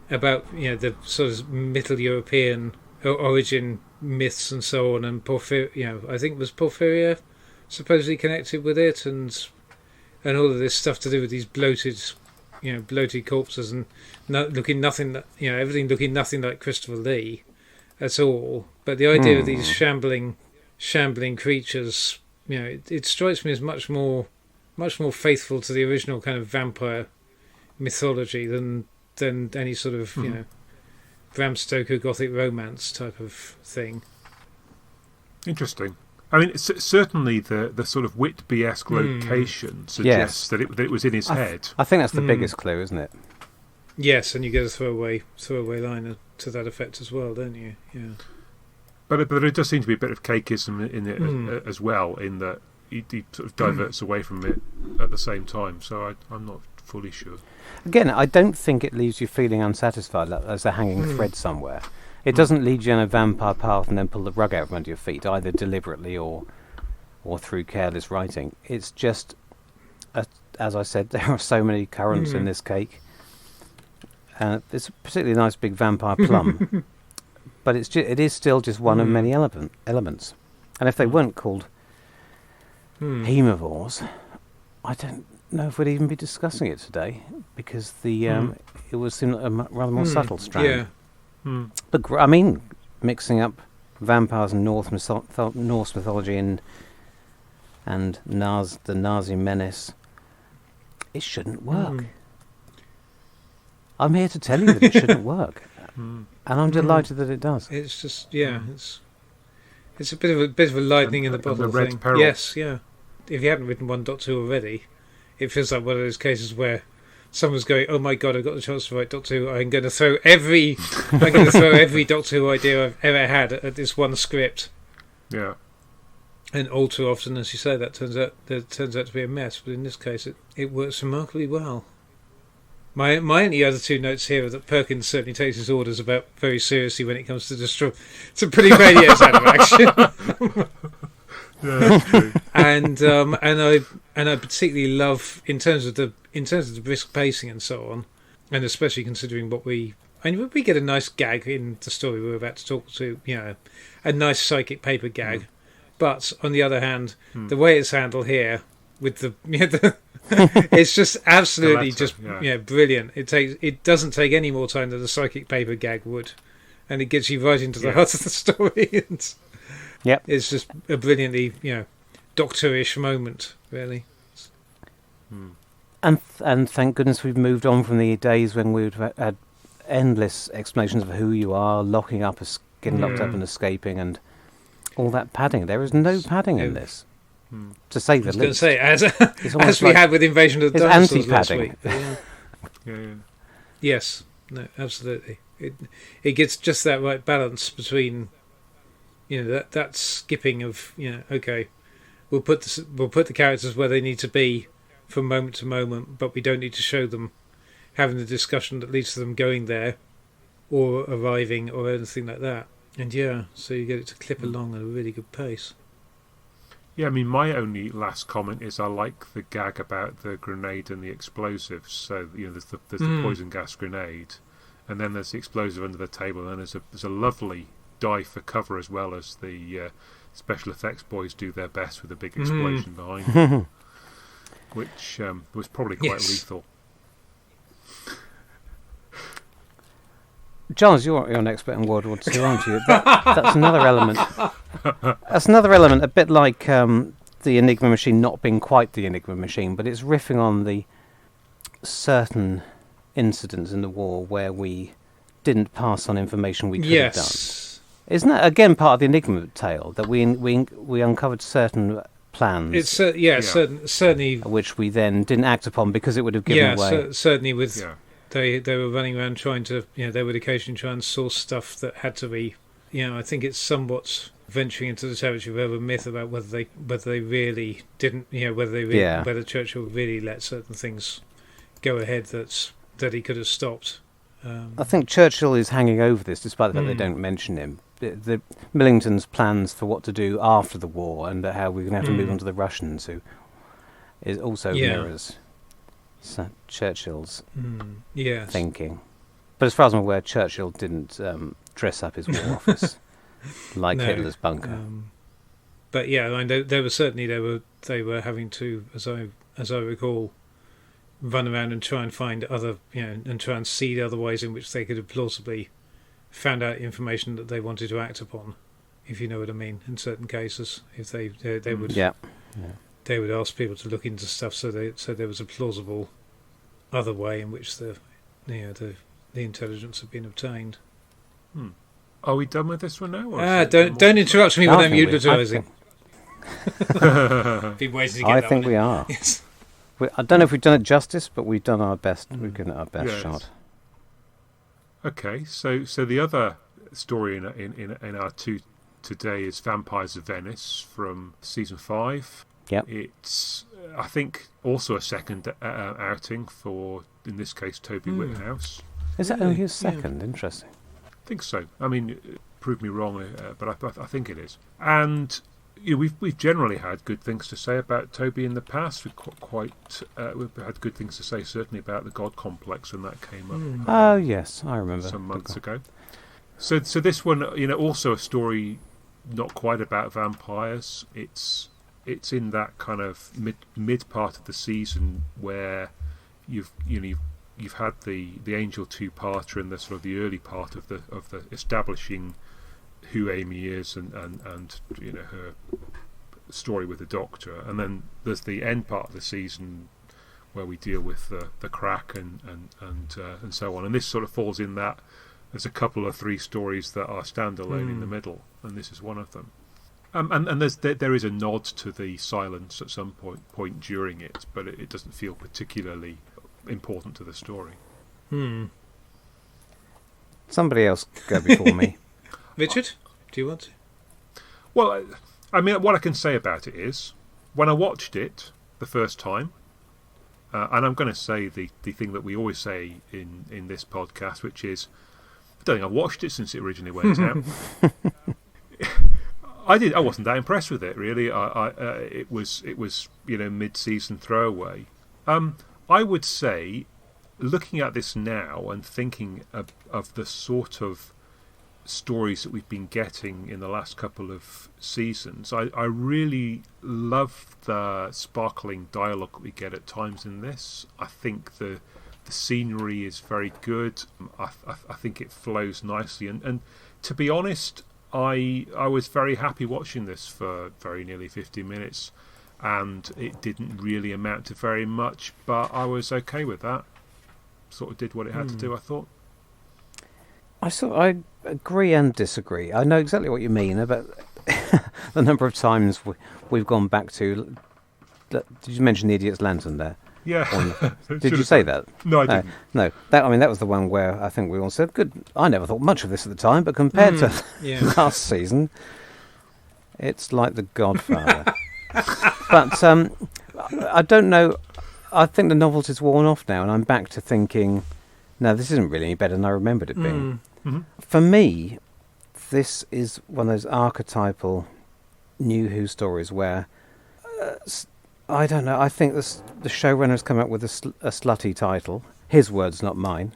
the sort of Middle European origin myths and so on. And I think was Porphyria supposedly connected with it, and all of this stuff to do with these bloated corpses and everything looking nothing like Christopher Lee at all. But the idea of these shambling creatures, it strikes me as much more faithful to the original kind of vampire mythology than any sort of Bram Stoker Gothic romance type of thing. Interesting. I mean, certainly the sort of Whitby-esque location suggests that it was in his head. I think that's the biggest clue, isn't it? Yes, and you get a throwaway line to that effect as well, don't you? Yeah. But it does seem to be a bit of cakeism in it as well, in that he sort of diverts away from it at the same time. So I'm not fully sure. Again, I don't think it leaves you feeling unsatisfied as a hanging thread somewhere. It doesn't lead you on a vampire path and then pull the rug out from under your feet, either deliberately or through careless writing. It's just, as I said, there are so many currants in this cake. It's a particularly nice big vampire plum, but it is still just one of many elements. And if they weren't called Hemivores, I don't know if we'd even be discussing it today, because it would seem like a rather more subtle strand. Yeah. But I mean, mixing up vampires and Norse mythology and the Nazi menace, it shouldn't work. I'm here to tell you that it shouldn't work, and I'm delighted that it does. It's just it's a bit of a lightning in the bottle the red thing. peril. Yes, yeah. If you haven't written 1.2 already, it feels like one of those cases where someone's going, "Oh my God, I've got the chance to write Doctor Who. I'm going to throw every Doctor Who idea I've ever had at this one script." Yeah. And all too often, as you say, that turns out to be a mess. But in this case, it works remarkably well. My only other two notes here are that Perkins certainly takes his orders very seriously when it comes to putting radios out of action. Yeah, that's true. And I particularly love in terms of the brisk pacing and so on, and especially considering we get a nice gag in the story we're about to talk to, a nice psychic paper gag. But on the other hand, the way it's handled here with it's just absolutely brilliant. It doesn't take any more time than a psychic paper gag would, and it gets you right into the heart of the story. Yep. It's just a brilliantly, Doctor-ish moment, really. And thank goodness we've moved on from the days when we'd had endless explanations of who you are, getting locked up and escaping, and all that padding. There is no padding in this, to say the least. I was going to say, as we had with Invasion of the Dinosaurs last week. Yes, no, absolutely. It gets just that right balance between, that skipping of, okay, we'll put the characters where they need to be from moment to moment, but we don't need to show them having the discussion that leads to them going there or arriving or anything like that. And so you get it to clip along at a really good pace. Yeah, I mean, my only last comment is I like the gag about the grenade and the explosives. So, there's the poison gas grenade, and then there's the explosive under the table, and there's a lovely dive for cover as well as the special effects boys do their best with a big explosion behind them, which was probably quite lethal. Giles, you're an expert in World War II, aren't you? That's another element. That's another element, a bit like the Enigma machine not being quite the Enigma machine, but it's riffing on the certain incidents in the war where we didn't pass on information we could have done. Isn't that again part of the Enigma tale that we uncovered certain plans? It's certainly which we then didn't act upon because it would have given away. Certainly with they were running around trying to they would occasionally try and source stuff that had to be I think it's somewhat venturing into the territory of a myth about whether they really didn't whether Churchill really let certain things go ahead that he could have stopped. I think Churchill is hanging over this, despite the fact they don't mention him. The Millington's plans for what to do after the war and how we're going to have to move on to the Russians, who is also mirrors Churchill's thinking. But as far as I'm aware, Churchill didn't dress up his war office like Hitler's bunker. But yeah, I mean, they were having to, as I recall, run around and try and find other, and try and see other ways in which they could have plausibly found out information that they wanted to act upon, if you know what I mean. In certain cases, if they would they would ask people to look into stuff, so there was a plausible other way in which the intelligence had been obtained. Are we done with this one now? Don't interrupt me when I'm eulogising. Been waiting to get I think we are. Yes. I don't know if we've done it justice, but we've done our best. We've given it our best shot. Okay, so the other story in our two today is Vampires of Venice from season 5. Yep. It's, I think, also a second outing for, in this case, Toby Whithouse. Is that only his second? Interesting. I think so. I mean, prove me wrong, but I think it is. And we've generally had good things to say about Toby in the past. We've had good things to say certainly about the God Complex when that came up. Oh yes, I remember some months ago. So this one, also a story not quite about vampires. It's in that kind of mid part of the season where you've had the Angel 2-parter and the sort of the early part of the establishing who Amy is and her story with the Doctor, and then there's the end part of the season where we deal with the crack and so on, and this sort of falls in that. There's a couple of 3 stories that are standalone in the middle, and this is one of them. And there is a nod to the silence at some point during it, but it doesn't feel particularly important to the story. Somebody else go before me. Richard, do you want to? Well, I mean, what I can say about it is, when I watched it the first time, and I'm going to say the thing that we always say in this podcast, which is, I don't think I've watched it since it originally went out. I wasn't that impressed with it, really. It was mid-season throwaway. I would say, looking at this now and thinking of the sort of stories that we've been getting in the last couple of seasons, I really love the sparkling dialogue that we get at times in this. I think the scenery is very good. I think it flows nicely, and to be honest, I was very happy watching this for very nearly 50 minutes, and it didn't really amount to very much, but I was okay with that. Sort of did what it had to do, I thought. I agree and disagree. I know exactly what you mean about the number of times we've gone back to. Did you mention the Idiot's Lantern there? Yeah. Did you say that? No, I didn't. No. That was the one where I think we all said, good. I never thought much of this at the time, but compared to last season, it's like The Godfather. But I don't know. I think the novelty's worn off now, and I'm back to thinking, no, this isn't really any better than I remembered it being. Mm-hmm. For me, this is one of those archetypal New Who stories where, I don't know, I think the showrunner's come up with a slutty title, his words, not mine,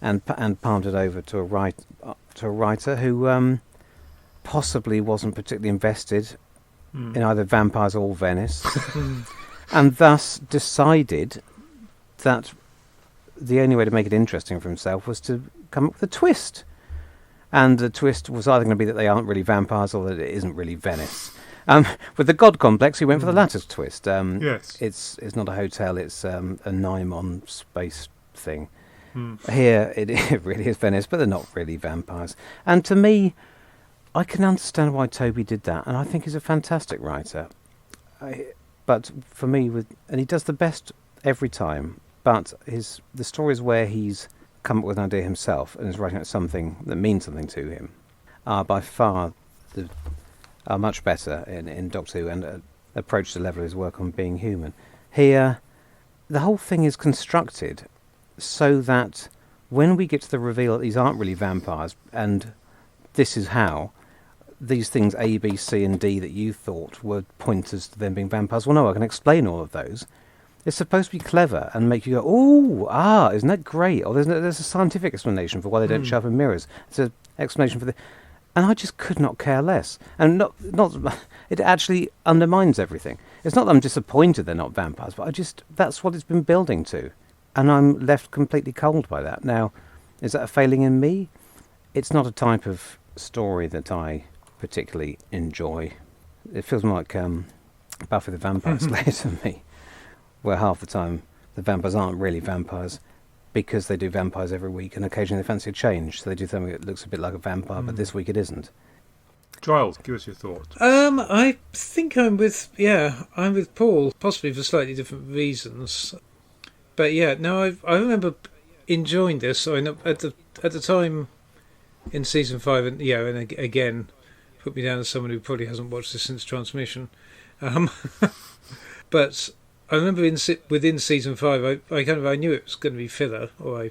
and palmed it over to a writer who possibly wasn't particularly invested in either Vampires or Venice, and thus decided that the only way to make it interesting for himself was to come up with a twist. And the twist was either going to be that they aren't really vampires or that it isn't really Venice. With the God complex, he went for the latter twist. Yes. It's not a hotel, it's a Nymon space thing. Here, it really is Venice, but they're not really vampires. And to me, I can understand why Toby did that, and I think he's a fantastic writer. But for me, and he does the best every time, but the stories where he's come up with an idea himself and is writing out something that means something to him are by far are much better in Doctor Who and approach the level of his work on being human. Here, the whole thing is constructed so that when we get to the reveal that these aren't really vampires, and this is how, these things A, B, C and D that you thought were pointers to them being vampires, well no, I can explain all of those. It's supposed to be clever and make you go, oh, isn't that great? Or there's a scientific explanation for why they don't show up in mirrors. It's an explanation for the... And I just could not care less. And not it actually undermines everything. It's not that I'm disappointed they're not vampires, but that's what it's been building to. And I'm left completely cold by that. Now, is that a failing in me? It's not a type of story that I particularly enjoy. It feels more like Buffy the Vampire Slayer to me, where half the time the vampires aren't really vampires because they do vampires every week and occasionally they fancy a change, so they do something that looks a bit like a vampire, but this week it isn't. Giles, give us your thoughts. I think I'm with Paul, possibly for slightly different reasons. But yeah, no, I remember enjoying this. So at the time in season 5, and again, put me down as someone who probably hasn't watched this since transmission. But I remember within season 5, I knew it was going to be filler, or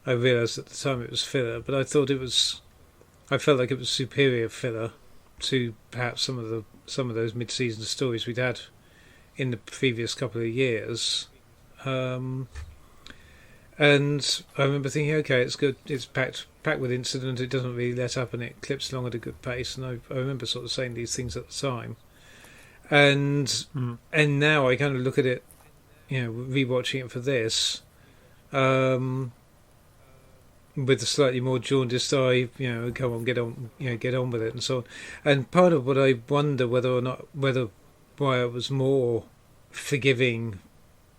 I realised at the time it was filler, but I felt like it was superior filler to perhaps some of those mid-season stories we'd had in the previous couple of years. And I remember thinking, okay, it's good, it's packed with incident, it doesn't really let up, and it clips along at a good pace. And I remember sort of saying these things at the time. And now I kind of look at it, rewatching it for this, with a slightly more jaundiced eye, come on, get on with it, and so on. And part of what I wonder why I was more forgiving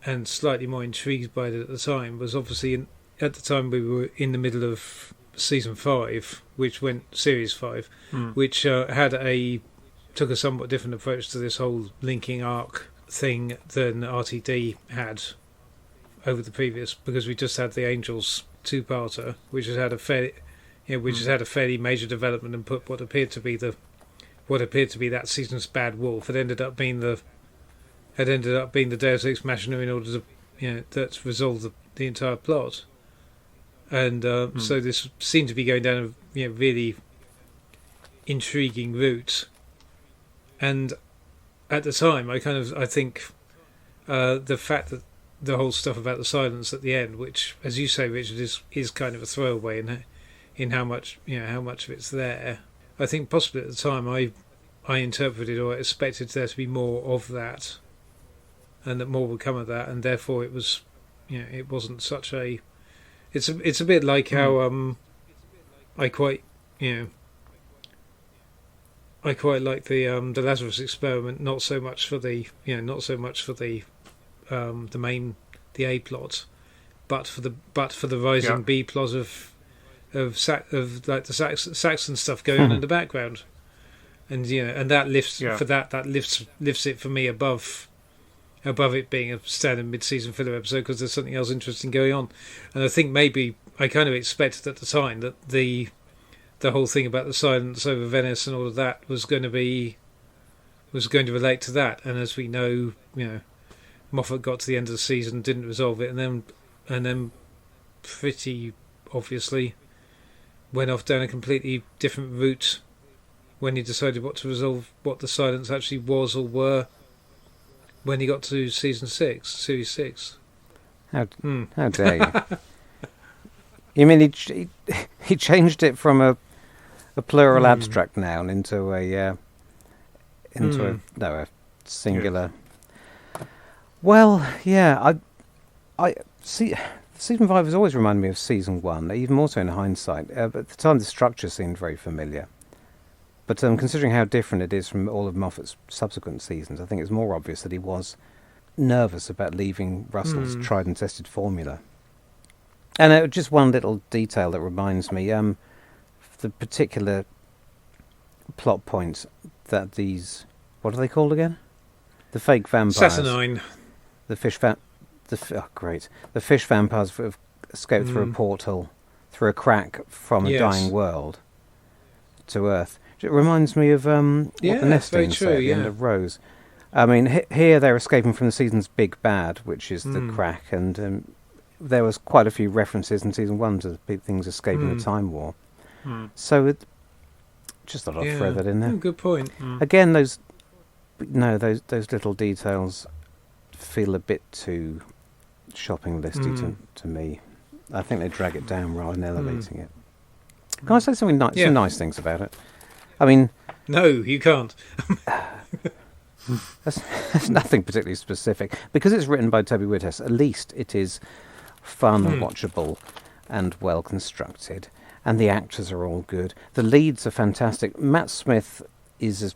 and slightly more intrigued by it at the time was obviously at the time we were in the middle of season 5, which went series 5, which took a somewhat different approach to this whole linking arc thing than RTD had over the previous, because we just had the Angels 2-parter, which has had a fairly major development and put what appeared to be that season's bad wolf had ended up being the Deus Ex Machina in order to that's resolved the entire plot. And so this seemed to be going down a really intriguing route. And at the time, I think the fact that the whole stuff about the silence at the end, which, as you say, Richard, is kind of a throwaway in how much of it's there. I think possibly at the time I interpreted or expected there to be more of that, and that more would come of that, and therefore it was, it wasn't such a. It's a bit like how I quite like the Lazarus Experiment, not so much for the A plot, but for the rising B plot of like the Saxon stuff going on in the background, and and that lifts lifts it for me above it being a standard mid-season filler episode, because there's something else interesting going on. And I think maybe I kind of expected at the time that the whole thing about the silence over Venice and all of that was going to relate to that. And as we know, Moffat got to the end of the season, didn't resolve it, and then pretty obviously went off down a completely different route when he decided what to resolve, what the silence actually was or were, when he got to series 6. How dare you? You mean he changed it from a plural abstract noun into a singular. Yes. Well, yeah, I see. Season 5 has always reminded me of Season 1, even more so in hindsight. But at the time, the structure seemed very familiar. But considering how different it is from all of Moffat's subsequent seasons, I think it's more obvious that he was nervous about leaving Russell's tried and tested formula. And just one little detail that reminds me, the particular plot points that these... What are they called again? The fake vampires. Saturnine. The fish great. The fish vampires have escaped through a portal, through a crack from a dying world to Earth. It reminds me of what the Nestings say at the end of Rose. I mean, here they're escaping from the season's big bad, which is the crack, and there was quite a few references in Season 1 to things escaping the Time War. So just thought I'd throw that in there. Good point. Again, those little details feel a bit too shopping listy to me. I think they drag it down rather than elevating it. Can I say something nice? Some nice things about it. I mean, no, you can't. There's nothing particularly specific because it's written by Toby Whithouse. At least it is fun, watchable, and well constructed, and the actors are all good. The leads are fantastic. Matt Smith is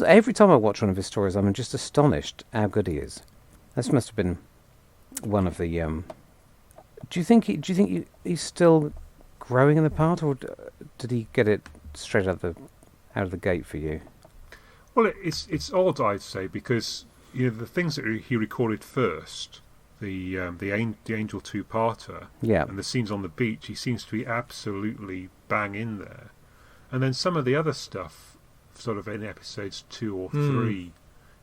every time I watch one of his stories, I'm just astonished how good he is. This must have been one of the. Do you think he's still growing in the part, or did he get it straight out of the gate for you? Well, it's odd, I'd say, because the things that he recorded first, the Angel two-parter, and the scenes on the beach, he seems to be absolutely bang in there, and then some of the other stuff, sort of in episodes 2 or 3,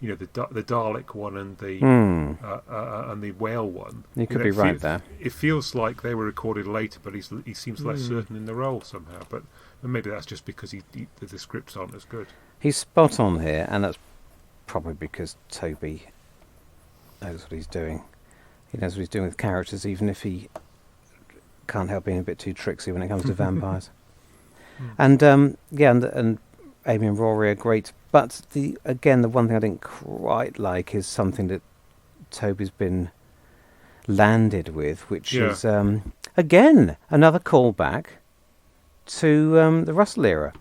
the Dalek one and the whale one. You could be right there. It feels like they were recorded later, but he seems less certain in the role somehow. But maybe that's just because the scripts aren't as good. He's spot on here, and that's probably because Toby knows what he's doing. He knows what he's doing with characters, even if he can't help being a bit too tricksy when it comes to vampires. And and Amy and Rory are great. But the one thing I didn't quite like is something that Toby's been landed with, which is again another callback to the Russell era,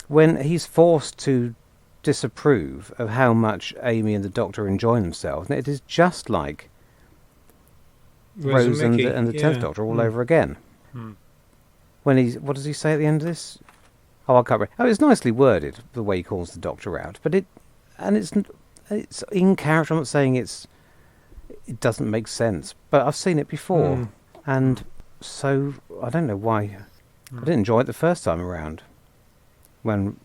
when he's forced to disapprove of how much Amy and the Doctor enjoy themselves. And it is just like Rose and the 10th Doctor all over again. When what does he say at the end of this? Oh, I can't remember. Oh, it's nicely worded, the way he calls the Doctor out, but it's in character. I'm not saying it doesn't make sense, but I've seen it before, and so I don't know why I didn't enjoy it the first time around. When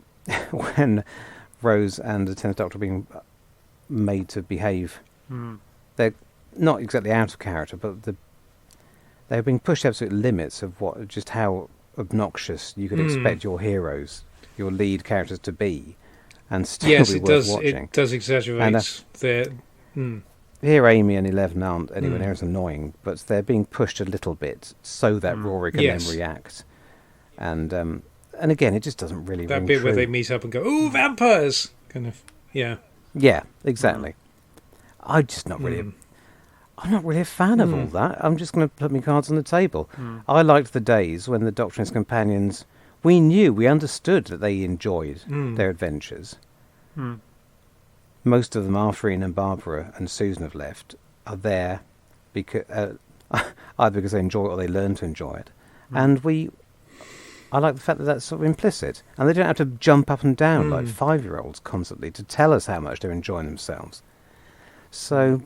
Rose and the 10th Doctor are being made to behave, they're not exactly out of character, but they're being pushed to absolute limits of just how obnoxious you could expect your heroes, your lead characters, to be, and still be worth watching. It does exaggerate their. Here, Amy and 11 aren't anywhere near as annoying, but they're being pushed a little bit so that Rory can then react, and again, it just doesn't really ring bit true. Where they meet up and go, "Ooh, vampires!" kind of, yeah, exactly. I'm not really a fan of all that. I'm just going to put my cards on the table. I liked the days when the Doctor and his companions, we understood that they enjoyed their adventures. Most of them, after Ian and Barbara and Susan have left, are there because either because they enjoy it or they learn to enjoy it. And I like the fact that that's sort of implicit. And they don't have to jump up and down like 5-year-olds constantly to tell us how much they're enjoying themselves. So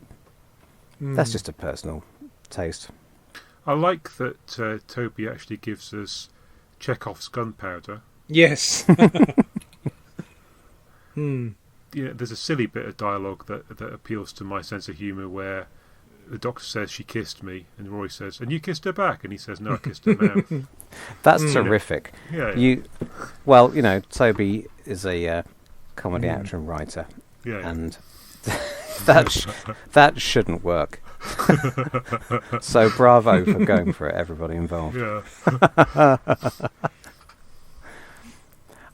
that's just a personal taste. I like that Toby actually gives us Chekhov's gunpowder. Yes. There's a silly bit of dialogue that appeals to my sense of humour, where the Doctor says she kissed me, and Rory says, "And you kissed her back?" And he says, "No, I kissed her mouth." That's terrific. Yeah. Toby is a comedy actor and writer, and that shouldn't work. So bravo for going for it, everybody involved. Yeah.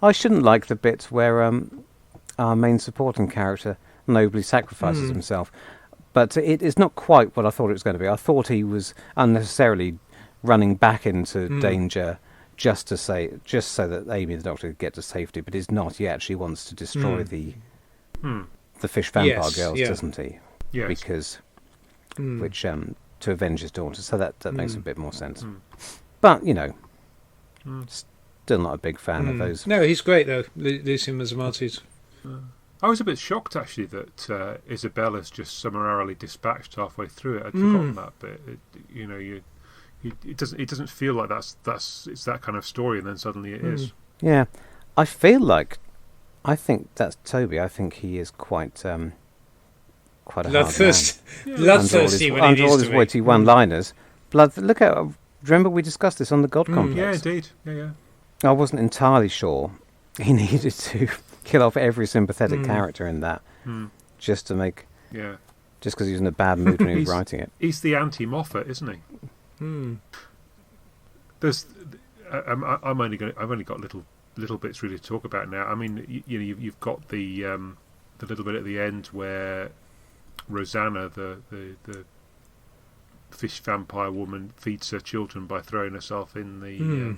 I shouldn't like the bit where our main supporting character nobly sacrifices himself. But it is not quite what I thought it was going to be. I thought he was unnecessarily running back into danger just so that Amy the Doctor could get to safety. But he's not. He actually wants to destroy the fish vampire girls, doesn't he? Yes. Because to avenge his daughter. So that makes a bit more sense. But still not a big fan of those. No, he's great though, Lucien Mazzamati's. I was a bit shocked actually that Isabella's just summarily dispatched halfway through it. I'd forgotten that bit. It doesn't feel like it's that kind of story, and then suddenly it is. Yeah, I think that's Toby. I think he is quite a bloodthirsty when under he all needs his to be. witty one-liners. Look at. Remember we discussed this on the God Complex. Yeah, indeed. Yeah. I wasn't entirely sure he needed to kill off every sympathetic character in that just to make. Yeah. Just because he was in a bad mood when he was writing it. He's the anti-Moffat, isn't he? There's. I've only got little bits really to talk about now. I mean, you've got the little bit at the end where Rosanna, the fish vampire woman, feeds her children by throwing herself in the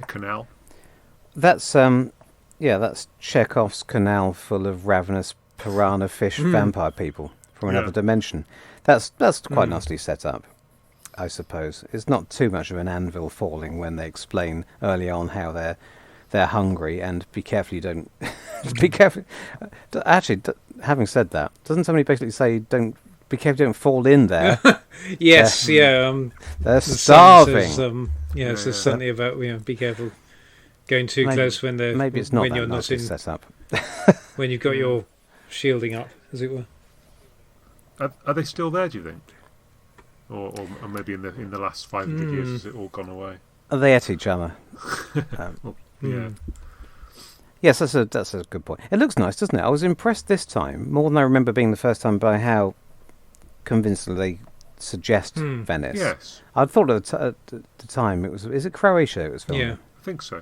canal. That's Chekhov's canal full of ravenous piranha fish vampire people from another dimension. That's quite nicely set up, I suppose. It's not too much of an anvil falling when they explain early on how they're hungry, and be careful you don't be careful. Actually, having said that, doesn't somebody basically say don't be careful you don't fall in there? Yes, they're starving. Says something about be careful going too close when they're maybe it's not when that you're nicely not in set up. when you've got your shielding up, as it were. Are they still there, do you think? Or maybe in the last 500 years has it all gone away? They ate each other. Yes, that's a good point. It looks nice, doesn't it? I was impressed this time, more than I remember being the first time, by how convincingly they suggest Venice. Yes. I thought at the time it was. Is it Croatia it was filmed? Yeah, I think so.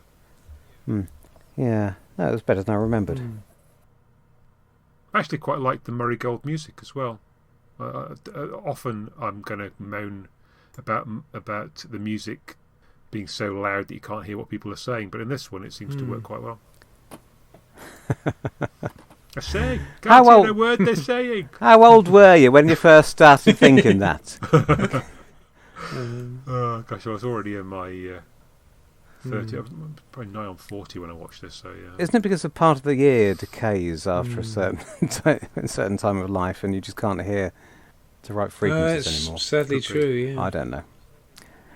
Yeah, no, it was better than I remembered. I actually quite like the Murray Gold music as well. Often I'm going to moan about the music being so loud that you can't hear what people are saying, but in this one it seems to work quite well. I say, can't hear a word they're saying. How old were you when you first started thinking that? Gosh, I was already in my 30. I was probably nigh on 40 when I watched this. So yeah. Isn't it because a part of the ear decays after a certain time of life, and you just can't hear the right frequencies anymore? Sadly true. Yeah. I don't know.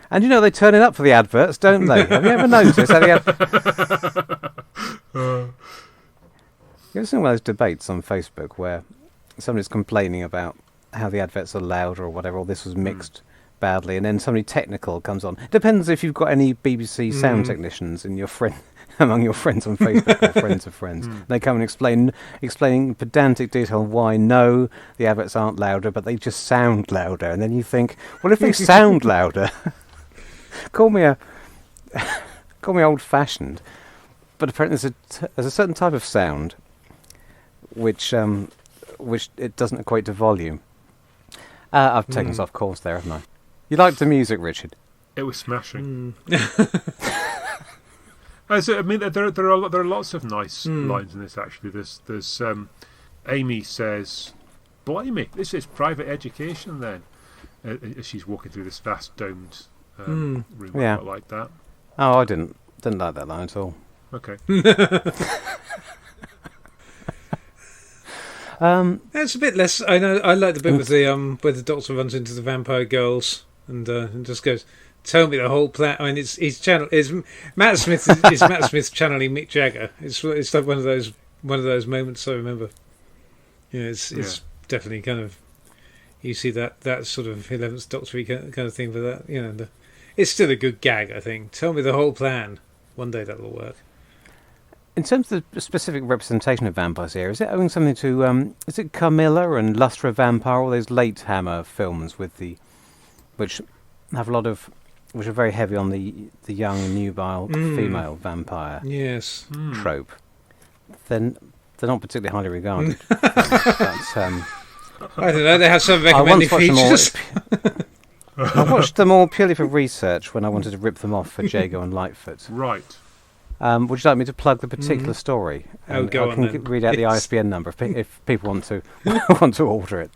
And they turn it up for the adverts, don't they? Have you ever noticed? You ever seen one of those debates on Facebook where somebody's complaining about how the adverts are loud or whatever, or this was mixed badly, and then somebody technical comes on. Depends if you've got any BBC sound technicians in your among your friends on Facebook or friends of friends. They come and explaining in pedantic detail why the adverts aren't louder, but they just sound louder. And then you think, well, if they sound louder, call me old-fashioned, but apparently there's a certain type of sound which it doesn't equate to volume. I've taken us off course there, haven't I? You liked the music, Richard? It was smashing. I mean, there are lots of nice lines in this. Actually, there's Amy says, "Blimey, this is private education." Then, as she's walking through this vast domed room, I quite like that. Oh, I didn't like that line at all. Okay. It's a bit less. I know. I like the bit with the where the Doctor runs into the vampire girls and just goes, "Tell me the whole plan." I mean, it's Matt Smith is Matt Smith channeling Mick Jagger. It's like one of those moments I remember. It's definitely kind of, you see that sort of 11th Doctor kind of thing for that. It's still a good gag, I think. Tell me the whole plan. One day that will work. In terms of the specific representation of vampires here, is it owing something to is it Carmilla and Lustre Vampire, all those late Hammer films which have a lot of which are very heavy on the young and nubile female vampire Yes. trope, then they're not particularly highly regarded. But, I don't know. They have some I recommended once watched features. I watched them all purely for research when I wanted to rip them off for Jago and Lightfoot. Right. Would you like me to plug the particular story? Oh, go I on can then. read out the Yes. ISBN number if people want to want to order it.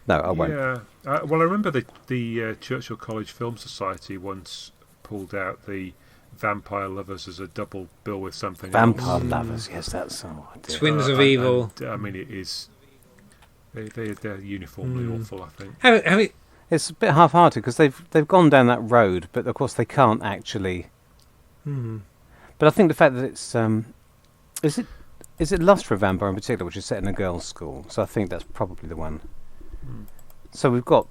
No, I won't. Yeah. Well, I remember the Churchill College Film Society once pulled out the Vampire Lovers as a double bill with something Vampire else. Lovers, yes, that's all. Twins of Evil. And, I mean, it is. They're uniformly awful, I think. Have it, It's a bit half-hearted because they've gone down that road, but of course they can't actually. But I think the fact that it's is it Lust for a Vampire in particular, which is set in a girls' school. So I think that's probably the one. So we've got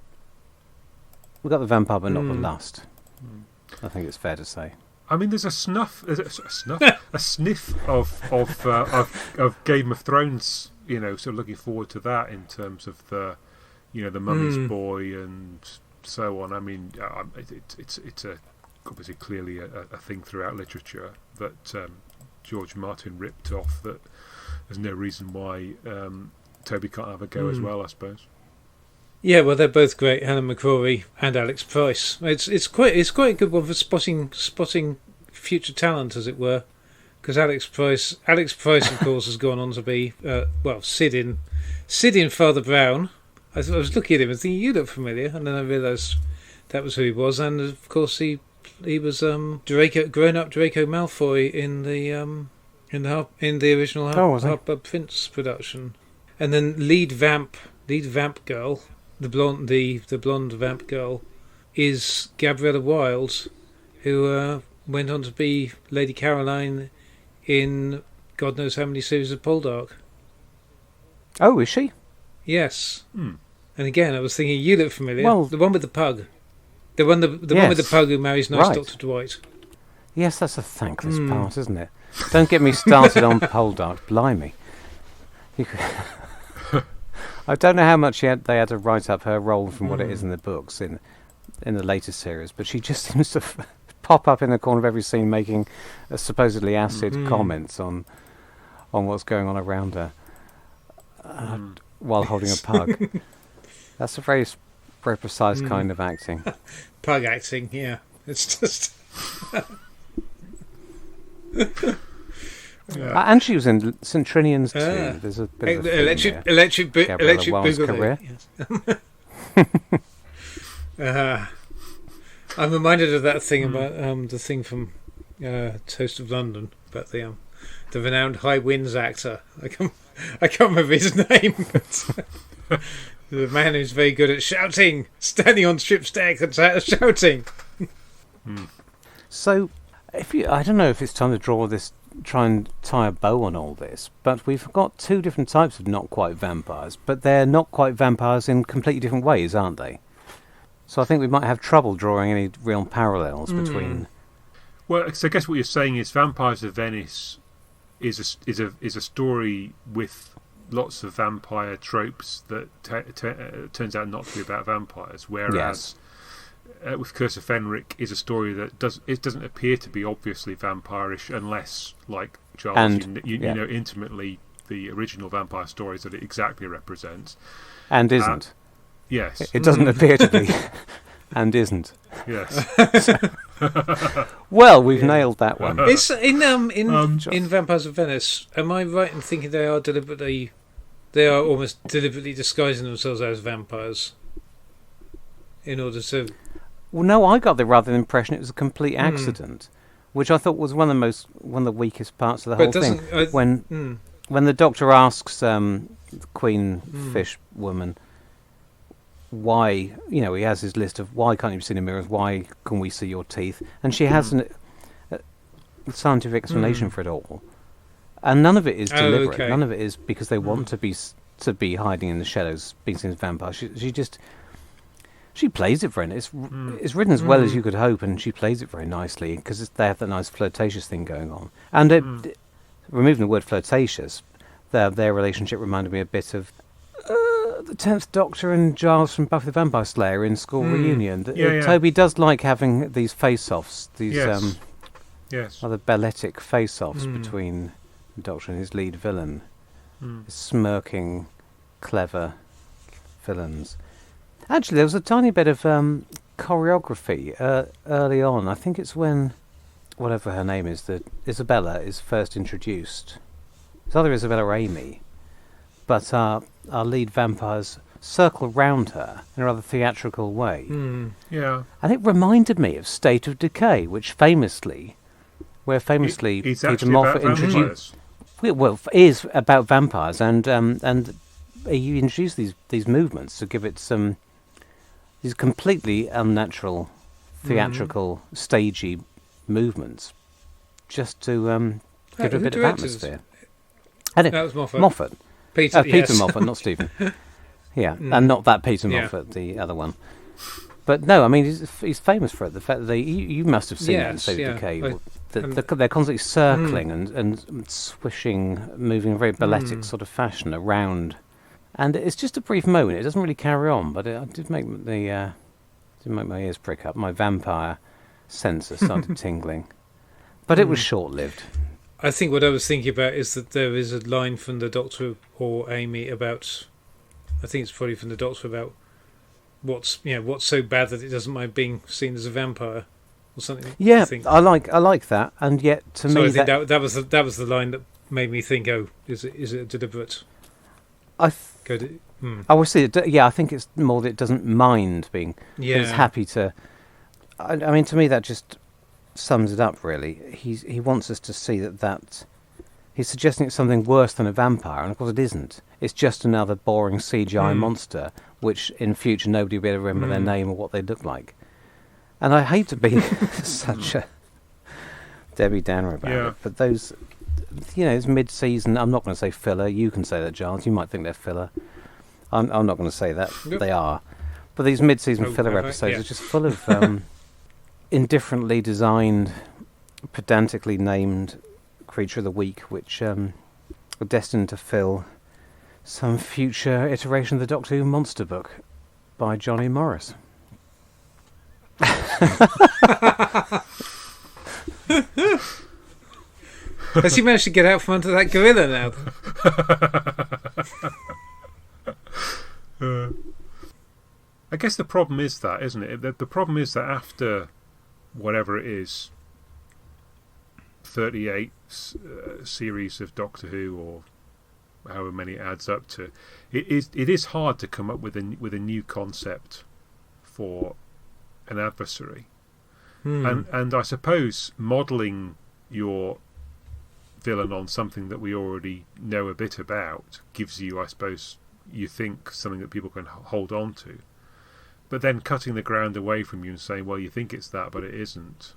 the vampire, but not the lust. I think it's fair to say. I mean, there's a sniff of Game of Thrones. You know, so looking forward to that in terms of the Mummy's Boy and so on. I mean, it's obviously clearly a thing throughout literature that George Martin ripped off. That there's no reason why Toby can't have a go as well, I suppose. yeah, well, they're both great. Helen McCrory and Alex Price. It's quite a good one for spotting future talent, as it were. Because Alex Price, of course, has gone on to be Sid in Father Brown. I was looking at him and thinking, you look familiar, and then I realised that was who he was. And of course, he was grown-up Draco Malfoy in the original Half-Blood Prince production. And then lead vamp girl, the blonde vamp girl, is Gabriella Wilde, who went on to be Lady Caroline in God knows how many series of Poldark. Oh, is she? Yes. And again, I was thinking, you look familiar. Well, the one with the pug. The one with the pug who marries nice Right. Dr. Dwight. Yes, that's a thankless part, isn't it? Don't get me started on Poldark, blimey. I don't know how much they had to write up her role from what it is in the books in the later series, but she just seems to pop up in the corner of every scene making supposedly acid comments on what's going on around her while holding a pug. That's a very precise kind of acting. Pug acting, yeah. It's just... And she was in St. Trinian's too. There's a bit of a Electric Gabriella Wilde's Boogaloo. career. Yes. I'm reminded of that thing about the thing from Toast of London about the renowned High Winds actor. I can't remember his name, but the man who's very good at shouting, standing on ship's deck and shouting. So, I don't know if it's time to try and tie a bow on all this, but we've got two different types of not quite vampires, but they're not quite vampires in completely different ways, aren't they? So I think we might have trouble drawing any real parallels between. Well, so I guess what you're saying is Vampires of Venice is a story with lots of vampire tropes that turns out not to be about vampires, whereas with Curse of Fenric is a story that doesn't appear to be obviously vampirish unless, like Giles, you know intimately the original vampire stories that it exactly represents, and isn't. Yes, it doesn't appear to be, and isn't. Yes. Well, we've nailed that one. It's in Vampires of Venice. Am I right in thinking they are almost deliberately disguising themselves as vampires in order to? Well, no, I got the rather impression it was a complete accident, which I thought was one of the weakest parts of the whole thing. When the Doctor asks the Queen Fish woman why, he has his list of why can't you see in the mirrors, why can we see your teeth, and she has a scientific explanation for it all, and none of it is deliberate. Okay. None of it is because they want to be hiding in the shadows, being seen as vampires. She plays it very nice. It's written as well as you could hope, and she plays it very nicely because they have that nice flirtatious thing going on. And removing the word flirtatious, their relationship reminded me a bit of the 10th Doctor and Giles from Buffy the Vampire Slayer in School Reunion. Yeah. Toby does like having these face-offs, these yes. rather balletic face-offs between the Doctor and his lead villain. Smirking, clever villains. Actually, there was a tiny bit of choreography early on. I think it's when, whatever her name is, that Isabella is first introduced. It's either Isabella or Amy. But our lead vampires circle round her in a rather theatrical way. Yeah. And it reminded me of State of Decay, which famously It's Peter actually Moffat about introduced. Well, is about vampires, and he introduced these movements to give it these completely unnatural, theatrical, stagey movements, just to give it a bit of atmosphere. And that was Moffat. Moffat. Peter Moffat, not Stephen. Yeah, and not that Peter Moffat, the other one. But no, I mean, he's famous for it. The fact that you must have seen that in State of Decay. They're constantly circling and swishing, moving in a very balletic sort of fashion around. And it's just a brief moment. It doesn't really carry on, but it did make my ears prick up. My vampire sensor started tingling. But it was short-lived. I think what I was thinking about is that there is a line from the Doctor or Amy about, I think it's probably from the Doctor, about what's so bad that it doesn't mind being seen as a vampire or something. Yeah, I like that, and yet I think that was the line that made me think, oh, is it a deliberate? I will see. I think it's more that it doesn't mind being. Yeah, it's happy to. I mean, to me, that just sums it up. Really, he wants us to see that he's suggesting it's something worse than a vampire, and of course it isn't. It's just another boring CGI monster, which in future nobody will be able to remember their name or what they look like. And I hate to be such a Debbie Downer about it, but those, it's mid-season. I'm not going to say filler. You can say that, Giles. You might think they're filler. I'm not going to say that. Yep. They are. But these mid-season filler episodes are just full of indifferently designed, pedantically named Creature of the Week, which are destined to fill some future iteration of the Doctor Who monster book by Johnny Morris. Has he managed to get out from under that gorilla now? I guess the problem is that, isn't it? The problem is that after whatever it is, 38 series of Doctor Who, or however many it adds up to, it is hard to come up with a new concept for an adversary. And I suppose modelling your villain on something that we already know a bit about gives you, I suppose, you think something that people can hold on to. But then cutting the ground away from you and saying, well, you think it's that, but it isn't.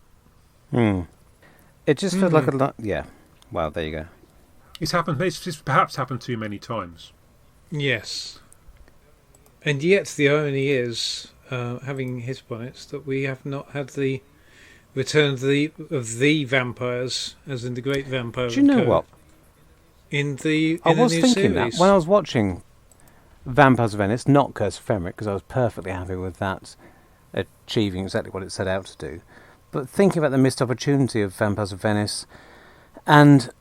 It just felt like a lot. Yeah. Well, there you go. It's happened. It's just perhaps happened too many times. Yes. And yet the irony is, having hit upon it, that we have not had the return of the vampires, as in the Great Vampire. Do you know what? I was thinking series. that when I was watching Vampires of Venice, not Curse of Fenric, because I was perfectly happy with that, achieving exactly what it set out to do. But thinking about the missed opportunity of Vampires of Venice and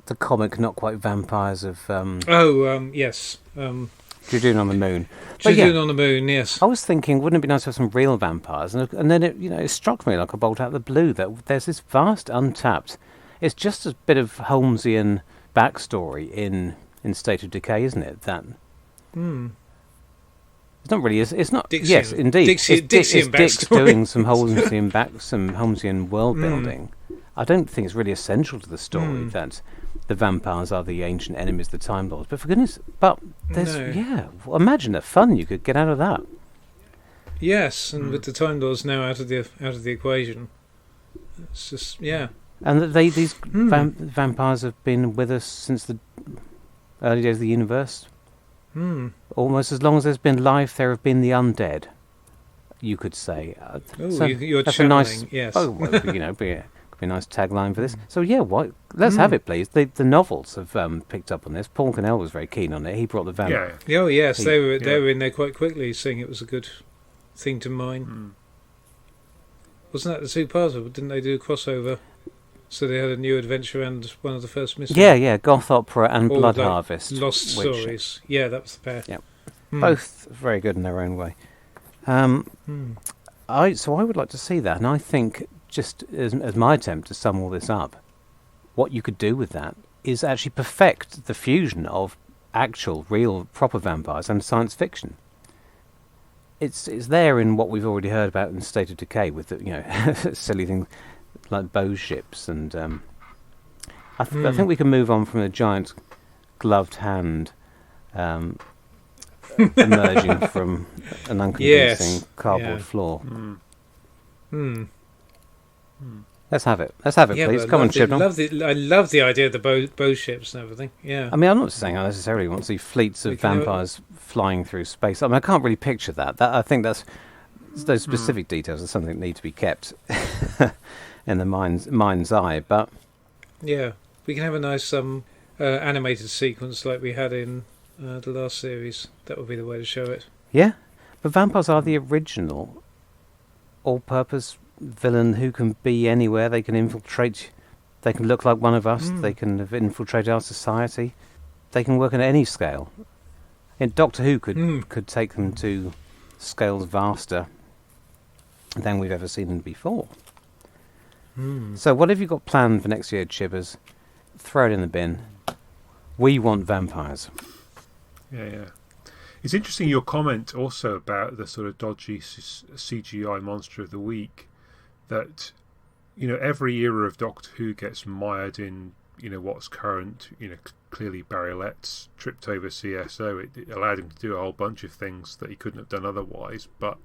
the comic Not Quite Vampires of... yes. Judoon on the Moon. Judoon on the Moon, yes. I was thinking, wouldn't it be nice to have some real vampires? And then it struck me like a bolt out of the blue that there's this vast untapped... It's just a bit of Holmesian backstory in State of Decay, isn't it? That... It's not really. It's not. Dixian. Yes, indeed. It's Dick's doing some Holmesian world building. I don't think it's really essential to the story that the vampires are the ancient enemies of the Time Lords. But for goodness, there's imagine the fun you could get out of that. Yes, and with the Time Lords now out of the equation, it's just And that these vampires have been with us since the early days of the universe. Almost as long as there's been life, there have been the undead. You could say. You're that's channeling, a nice. yes. Got Could be a nice tagline for this. So yeah, let's have it, please. The novels have picked up on this. Paul Cannell was very keen on it. He brought the vampire. Yeah. Oh yes, they were in there quite quickly, saying it was a good thing to mine. Wasn't that the two-parter? Didn't they do a crossover? So they had a new adventure and one of the first mysteries. Yeah, Goth Opera and Blood Harvest. Lost Stories. Yeah, that was the pair. Yep. Both very good in their own way. I would like to see that, and I think, just as my attempt to sum all this up, what you could do with that is actually perfect the fusion of actual, real, proper vampires and science fiction. It's there in what we've already heard about in State of Decay, with the, silly things like bow ships, and I think we can move on from a giant gloved hand emerging from an unconvincing cardboard floor. Let's have it, please. Come on, Chibnall. I love the idea of the bow ships and everything. Yeah. I mean, I'm not saying I necessarily want to see fleets of vampires flying through space. I mean, I can't really picture that. I think those specific details are something that need to be kept in the mind's eye. But yeah, we can have a nice animated sequence like we had in the last series. That would be the way to show it. Yeah, but vampires are the original all-purpose villain who can be anywhere. They can infiltrate. They can look like one of us. They can have infiltrated our society. They can work on any scale. And Doctor Who could take them to scales vaster than we've ever seen them before. So what have you got planned for next year, Chibbers? Throw it in the bin. We want vampires. Yeah. It's interesting your comment also about the sort of dodgy CGI monster of the week. That, every era of Doctor Who gets mired in, what's current. Clearly Barry Letts tripped over CSO. It allowed him to do a whole bunch of things that he couldn't have done otherwise, but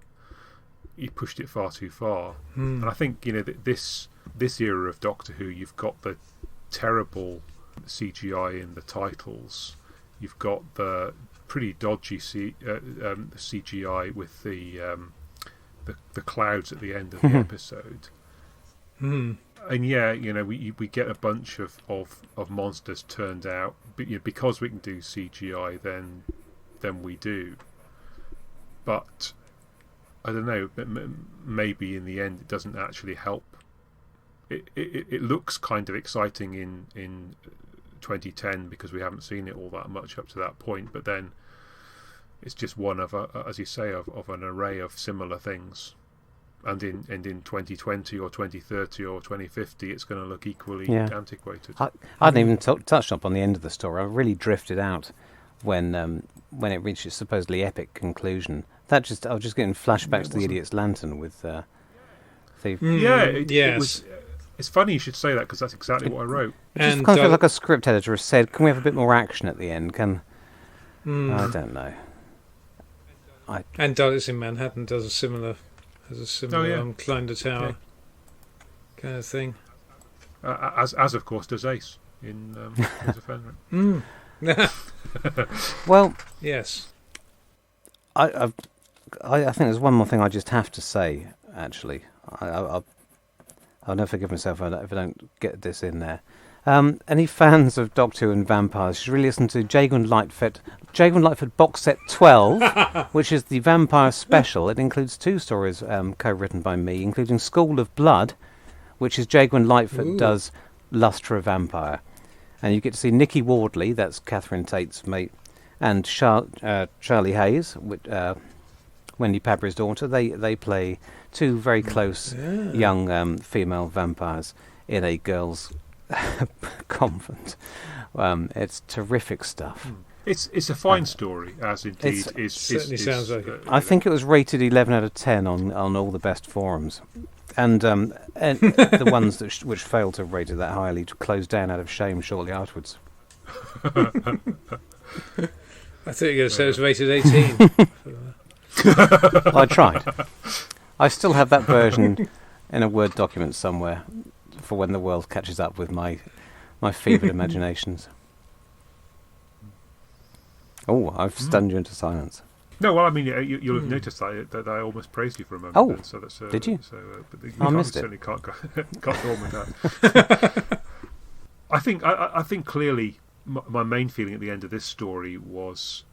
he pushed it far too far. And I think, this era of Doctor Who, you've got the terrible CGI in the titles. You've got the pretty dodgy CGI with the clouds at the end of the episode. And we get a bunch of monsters turned out, but because we can do CGI, then we do. But I don't know. Maybe in the end, it doesn't actually help. It looks kind of exciting in 2010 because we haven't seen it all that much up to that point. But then it's just one of, as you say, of an array of similar things. And in 2020 or 2030 or 2050, it's going to look equally antiquated. I hadn't even touched up on the end of the story. I really drifted out when it reached its supposedly epic conclusion. I was just getting flashbacks to the Idiot's Lantern with the. It was. It's funny you should say that because that's exactly what I wrote. It just kind of feels like a script editor has said, "Can we have a bit more action at the end?" I don't know. And Daleks in Manhattan has a similar climb the tower kind of thing. As of course does Ace in Curse of Fenric. Well, yes. I think there's one more thing I just have to say. Actually, I'll never forgive myself if I don't get this in there. Any fans of Doctor Who and vampires should really listen to Jagan Lightfoot Box Set 12, which is the vampire special. It includes 2 stories co-written by me, including School of Blood, which is Jagan Lightfoot does Lust for a Vampire. And you get to see Nikki Wardley, that's Catherine Tate's mate, and Charlie Hayes, Wendy Pabri's daughter. They play 2 very close young female vampires in a girls' convent. It's terrific stuff. It's a fine story, as indeed is. Certainly sounds like it. I think it was rated 11 out of 10 on all the best forums, and the ones which failed to rate it that highly closed down out of shame shortly afterwards. I thought you were going to say it was rated 18. I tried. I still have that version in a Word document somewhere for when the world catches up with my fevered imaginations. Oh, I've stunned you into silence. No, well, I mean, you'll have noticed that I almost praised you for a moment. Oh, then, so that's, did you? So, but I missed it. certainly can't go on with that. I think clearly my main feeling at the end of this story was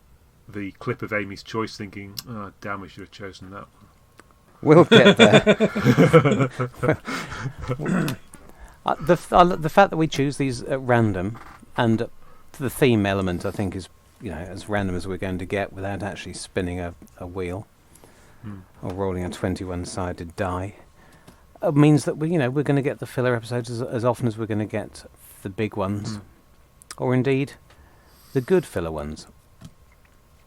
the clip of Amy's choice, thinking, "Oh, damn, we should have chosen that one." We'll get there. The fact that we choose these at random, and the theme element, I think, is as random as we're going to get without actually spinning a wheel or rolling a 21-sided die, means that we're going to get the filler episodes as often as we're going to get the big ones, or indeed the good filler ones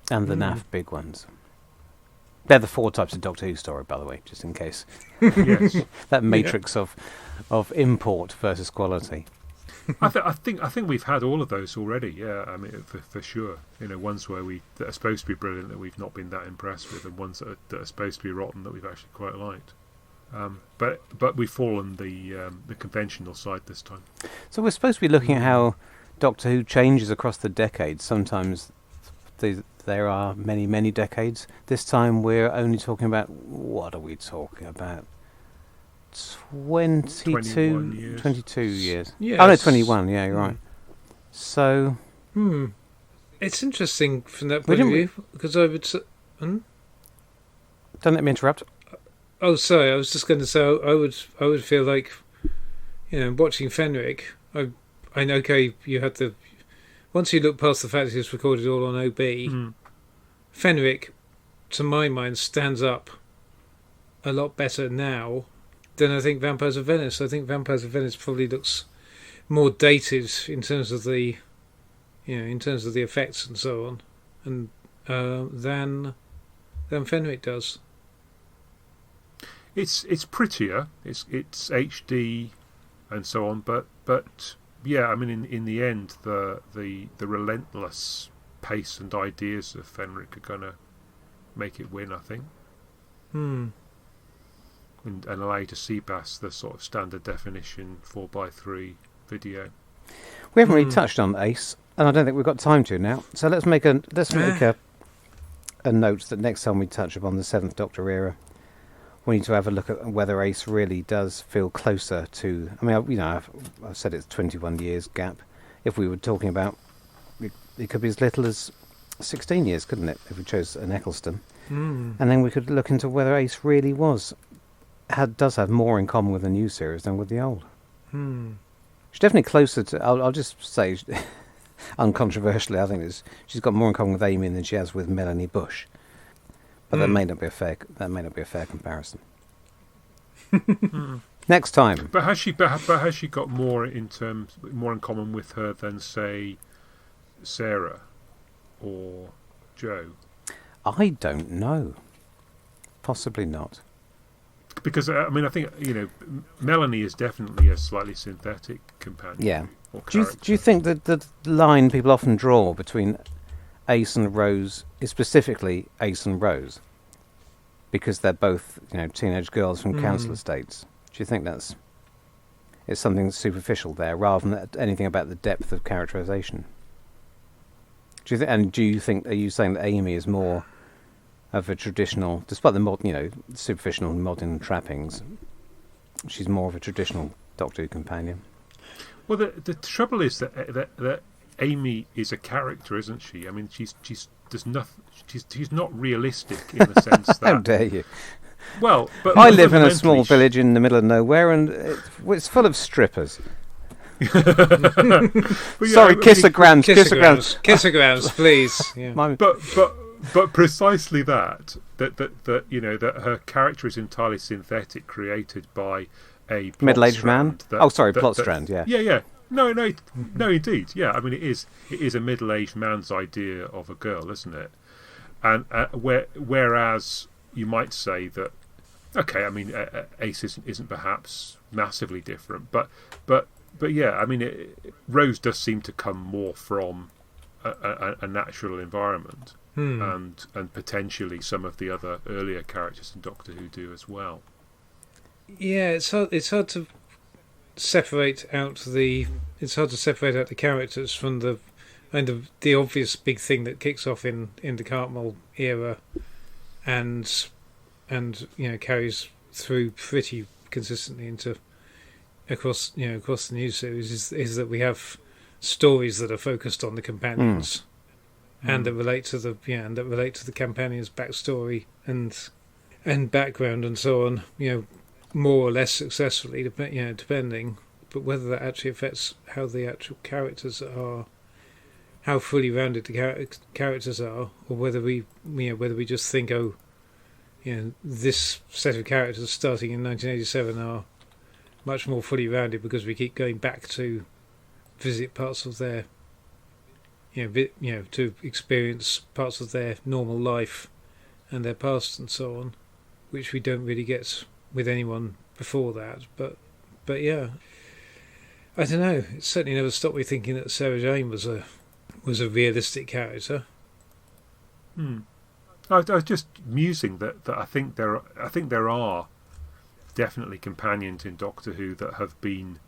and the naff big ones. They're the 4 types of Doctor Who story, by the way, just in case. Yes. That matrix of import versus quality. I think we've had all of those already. Yeah, I mean, for sure. Ones that are supposed to be brilliant that we've not been that impressed with, and ones that are supposed to be rotten that we've actually quite liked. But we've fallen the conventional side this time. So we're supposed to be looking at how Doctor Who changes across the decades. Sometimes there are many, many decades. This time we're only talking about, what are we talking about? 22 years. 22 years. Yes. Oh no, 21. Yeah, you're right. So, it's interesting from that point of view, because I would. Don't let me interrupt. Oh, sorry. I was just going to say I would feel like, watching Fenric. I know. Okay, you had the. Once you look past the fact that it's recorded all on OB, Fenric, to my mind, stands up a lot better now than I think Vampires of Venice. I think Vampires of Venice probably looks more dated in terms of the, effects and so on, and than Fenric does. It's prettier. It's HD and so on, but yeah, I mean, in the end, the relentless pace and ideas of Fenric are gonna make it win, I think. And allow you to see past the sort of standard definition 4:3 video. We haven't really touched on Ace, and I don't think we've got time to now. So let's make a note that next time we touch upon the 7th Doctor era, we need to have a look at whether Ace really does feel closer to. I mean, I've said it's 21 years gap. If we were talking about, it could be as little as 16 years, couldn't it? If we chose an Eccleston, and then we could look into whether Ace really does have more in common with the new series than with the old. She's definitely closer to. I'll just say, uncontroversially, I think she's got more in common with Amy than she has with Melanie Bush. But that may not be a fair comparison. Next time. But has she got more in common with her than, say, Sarah or Joe? I don't know. Possibly not. Because I think Melanie is definitely a slightly synthetic companion. Yeah. Do you think that the line people often draw between Ace and Rose is specifically Ace and Rose because they're both teenage girls from council estates? Do you think it's something that's superficial there rather than anything about the depth of characterization? Are you saying that Amy is more of a traditional, despite the modern, superficial modern trappings, she's more of a traditional Doctor Who companion? Well, the trouble is that Amy is a character, isn't she? I mean, she's not realistic in the sense that. How dare you? Well, but I live in a small village in the middle of nowhere, and it's full of strippers. Sorry, kissograms, please. Yeah. But precisely that her character is entirely synthetic, created by a middle-aged man. Plot strand. Yeah. Yeah. No, indeed. Yeah, I mean, it is a middle-aged man's idea of a girl, isn't it? And whereas you might say that, okay, I mean, Ace isn't perhaps massively different, but yeah, I mean, Rose does seem to come more from a natural environment, and potentially some of the other earlier characters in Doctor Who do as well. Yeah, it's hard to separate out the characters from the And the obvious big thing that kicks off in the Cartmel era, and carries through pretty consistently into across the new series is that we have stories that are focused on the companions, and that relate to the companions' backstory and background and so on. More or less successfully, depending. But whether that actually affects how the actual characters are, how fully rounded the characters are, or whether we just think, this set of characters starting in 1987 are much more fully rounded because we keep going back to visit parts of their, to experience parts of their normal life and their past and so on, which we don't really get with anyone before that. But yeah, I don't know. It certainly never stopped me thinking that Sarah Jane was a realistic character. I was just musing that I think there are definitely companions in Doctor Who that have been,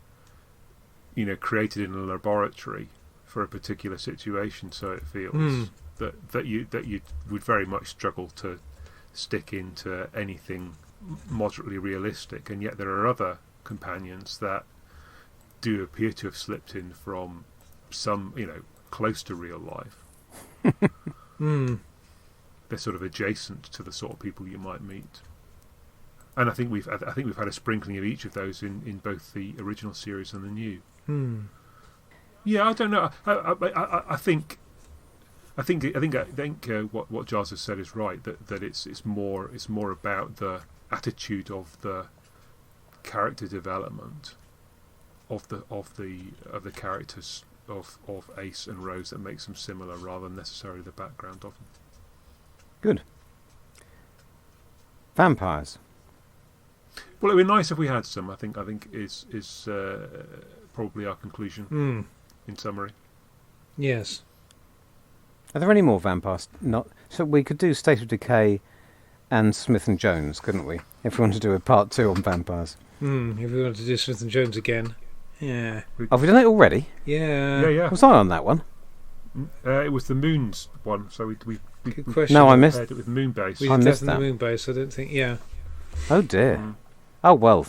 created in a laboratory for a particular situation. So it feels that you would very much struggle to stick into anything moderately realistic, and yet there are other companions that do appear to have slipped in from some, close to real life. They're sort of adjacent to the sort of people you might meet, and I think we've had a sprinkling of each of those in both the original series and the new. Yeah, I don't know. I think what Giles has said is right. That it's more about the attitude of the character development of the characters of Ace and Rose that makes them similar, rather than necessarily the background of them. Good. Vampires. Well, it would be nice if we had some. I think is probably our conclusion. In summary. Yes. Are there any more vampires? Not. So we could do State of Decay and Smith and Jones, couldn't we? If we want to do a part 2 on vampires. If we want to do Smith and Jones again. Yeah. Have we done it already? Yeah. Yeah. Was I on that one? It was the Moon's one, so we Good question. No, I missed it with Moonbase. We I did missed that in that. the Moonbase, I don't think. Yeah. Oh dear. Oh well.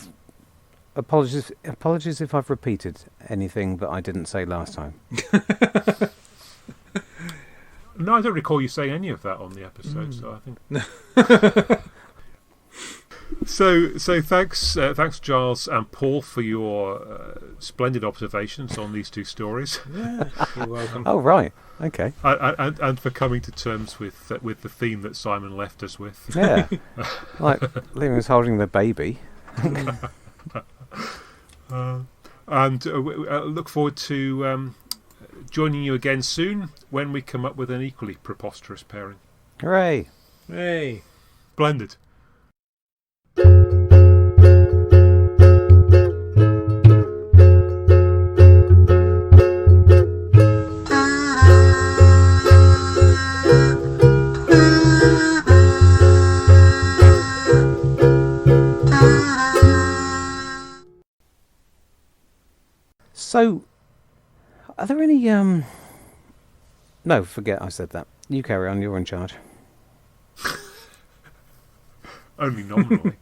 Apologies if I've repeated anything that I didn't say last time. No, I don't recall you saying any of that on the episode, so I think. So thanks Giles and Paul for your splendid observations on these two stories. Yeah. You're welcome. Oh right. Okay. And for coming to terms with the theme that Simon left us with. Yeah. Like Liam was holding the baby. And look forward to joining you again soon when we come up with an equally preposterous pairing. Hooray. Hey. Splendid. So, are there any No, forget I said that. You carry on, you're in charge. Only nominally.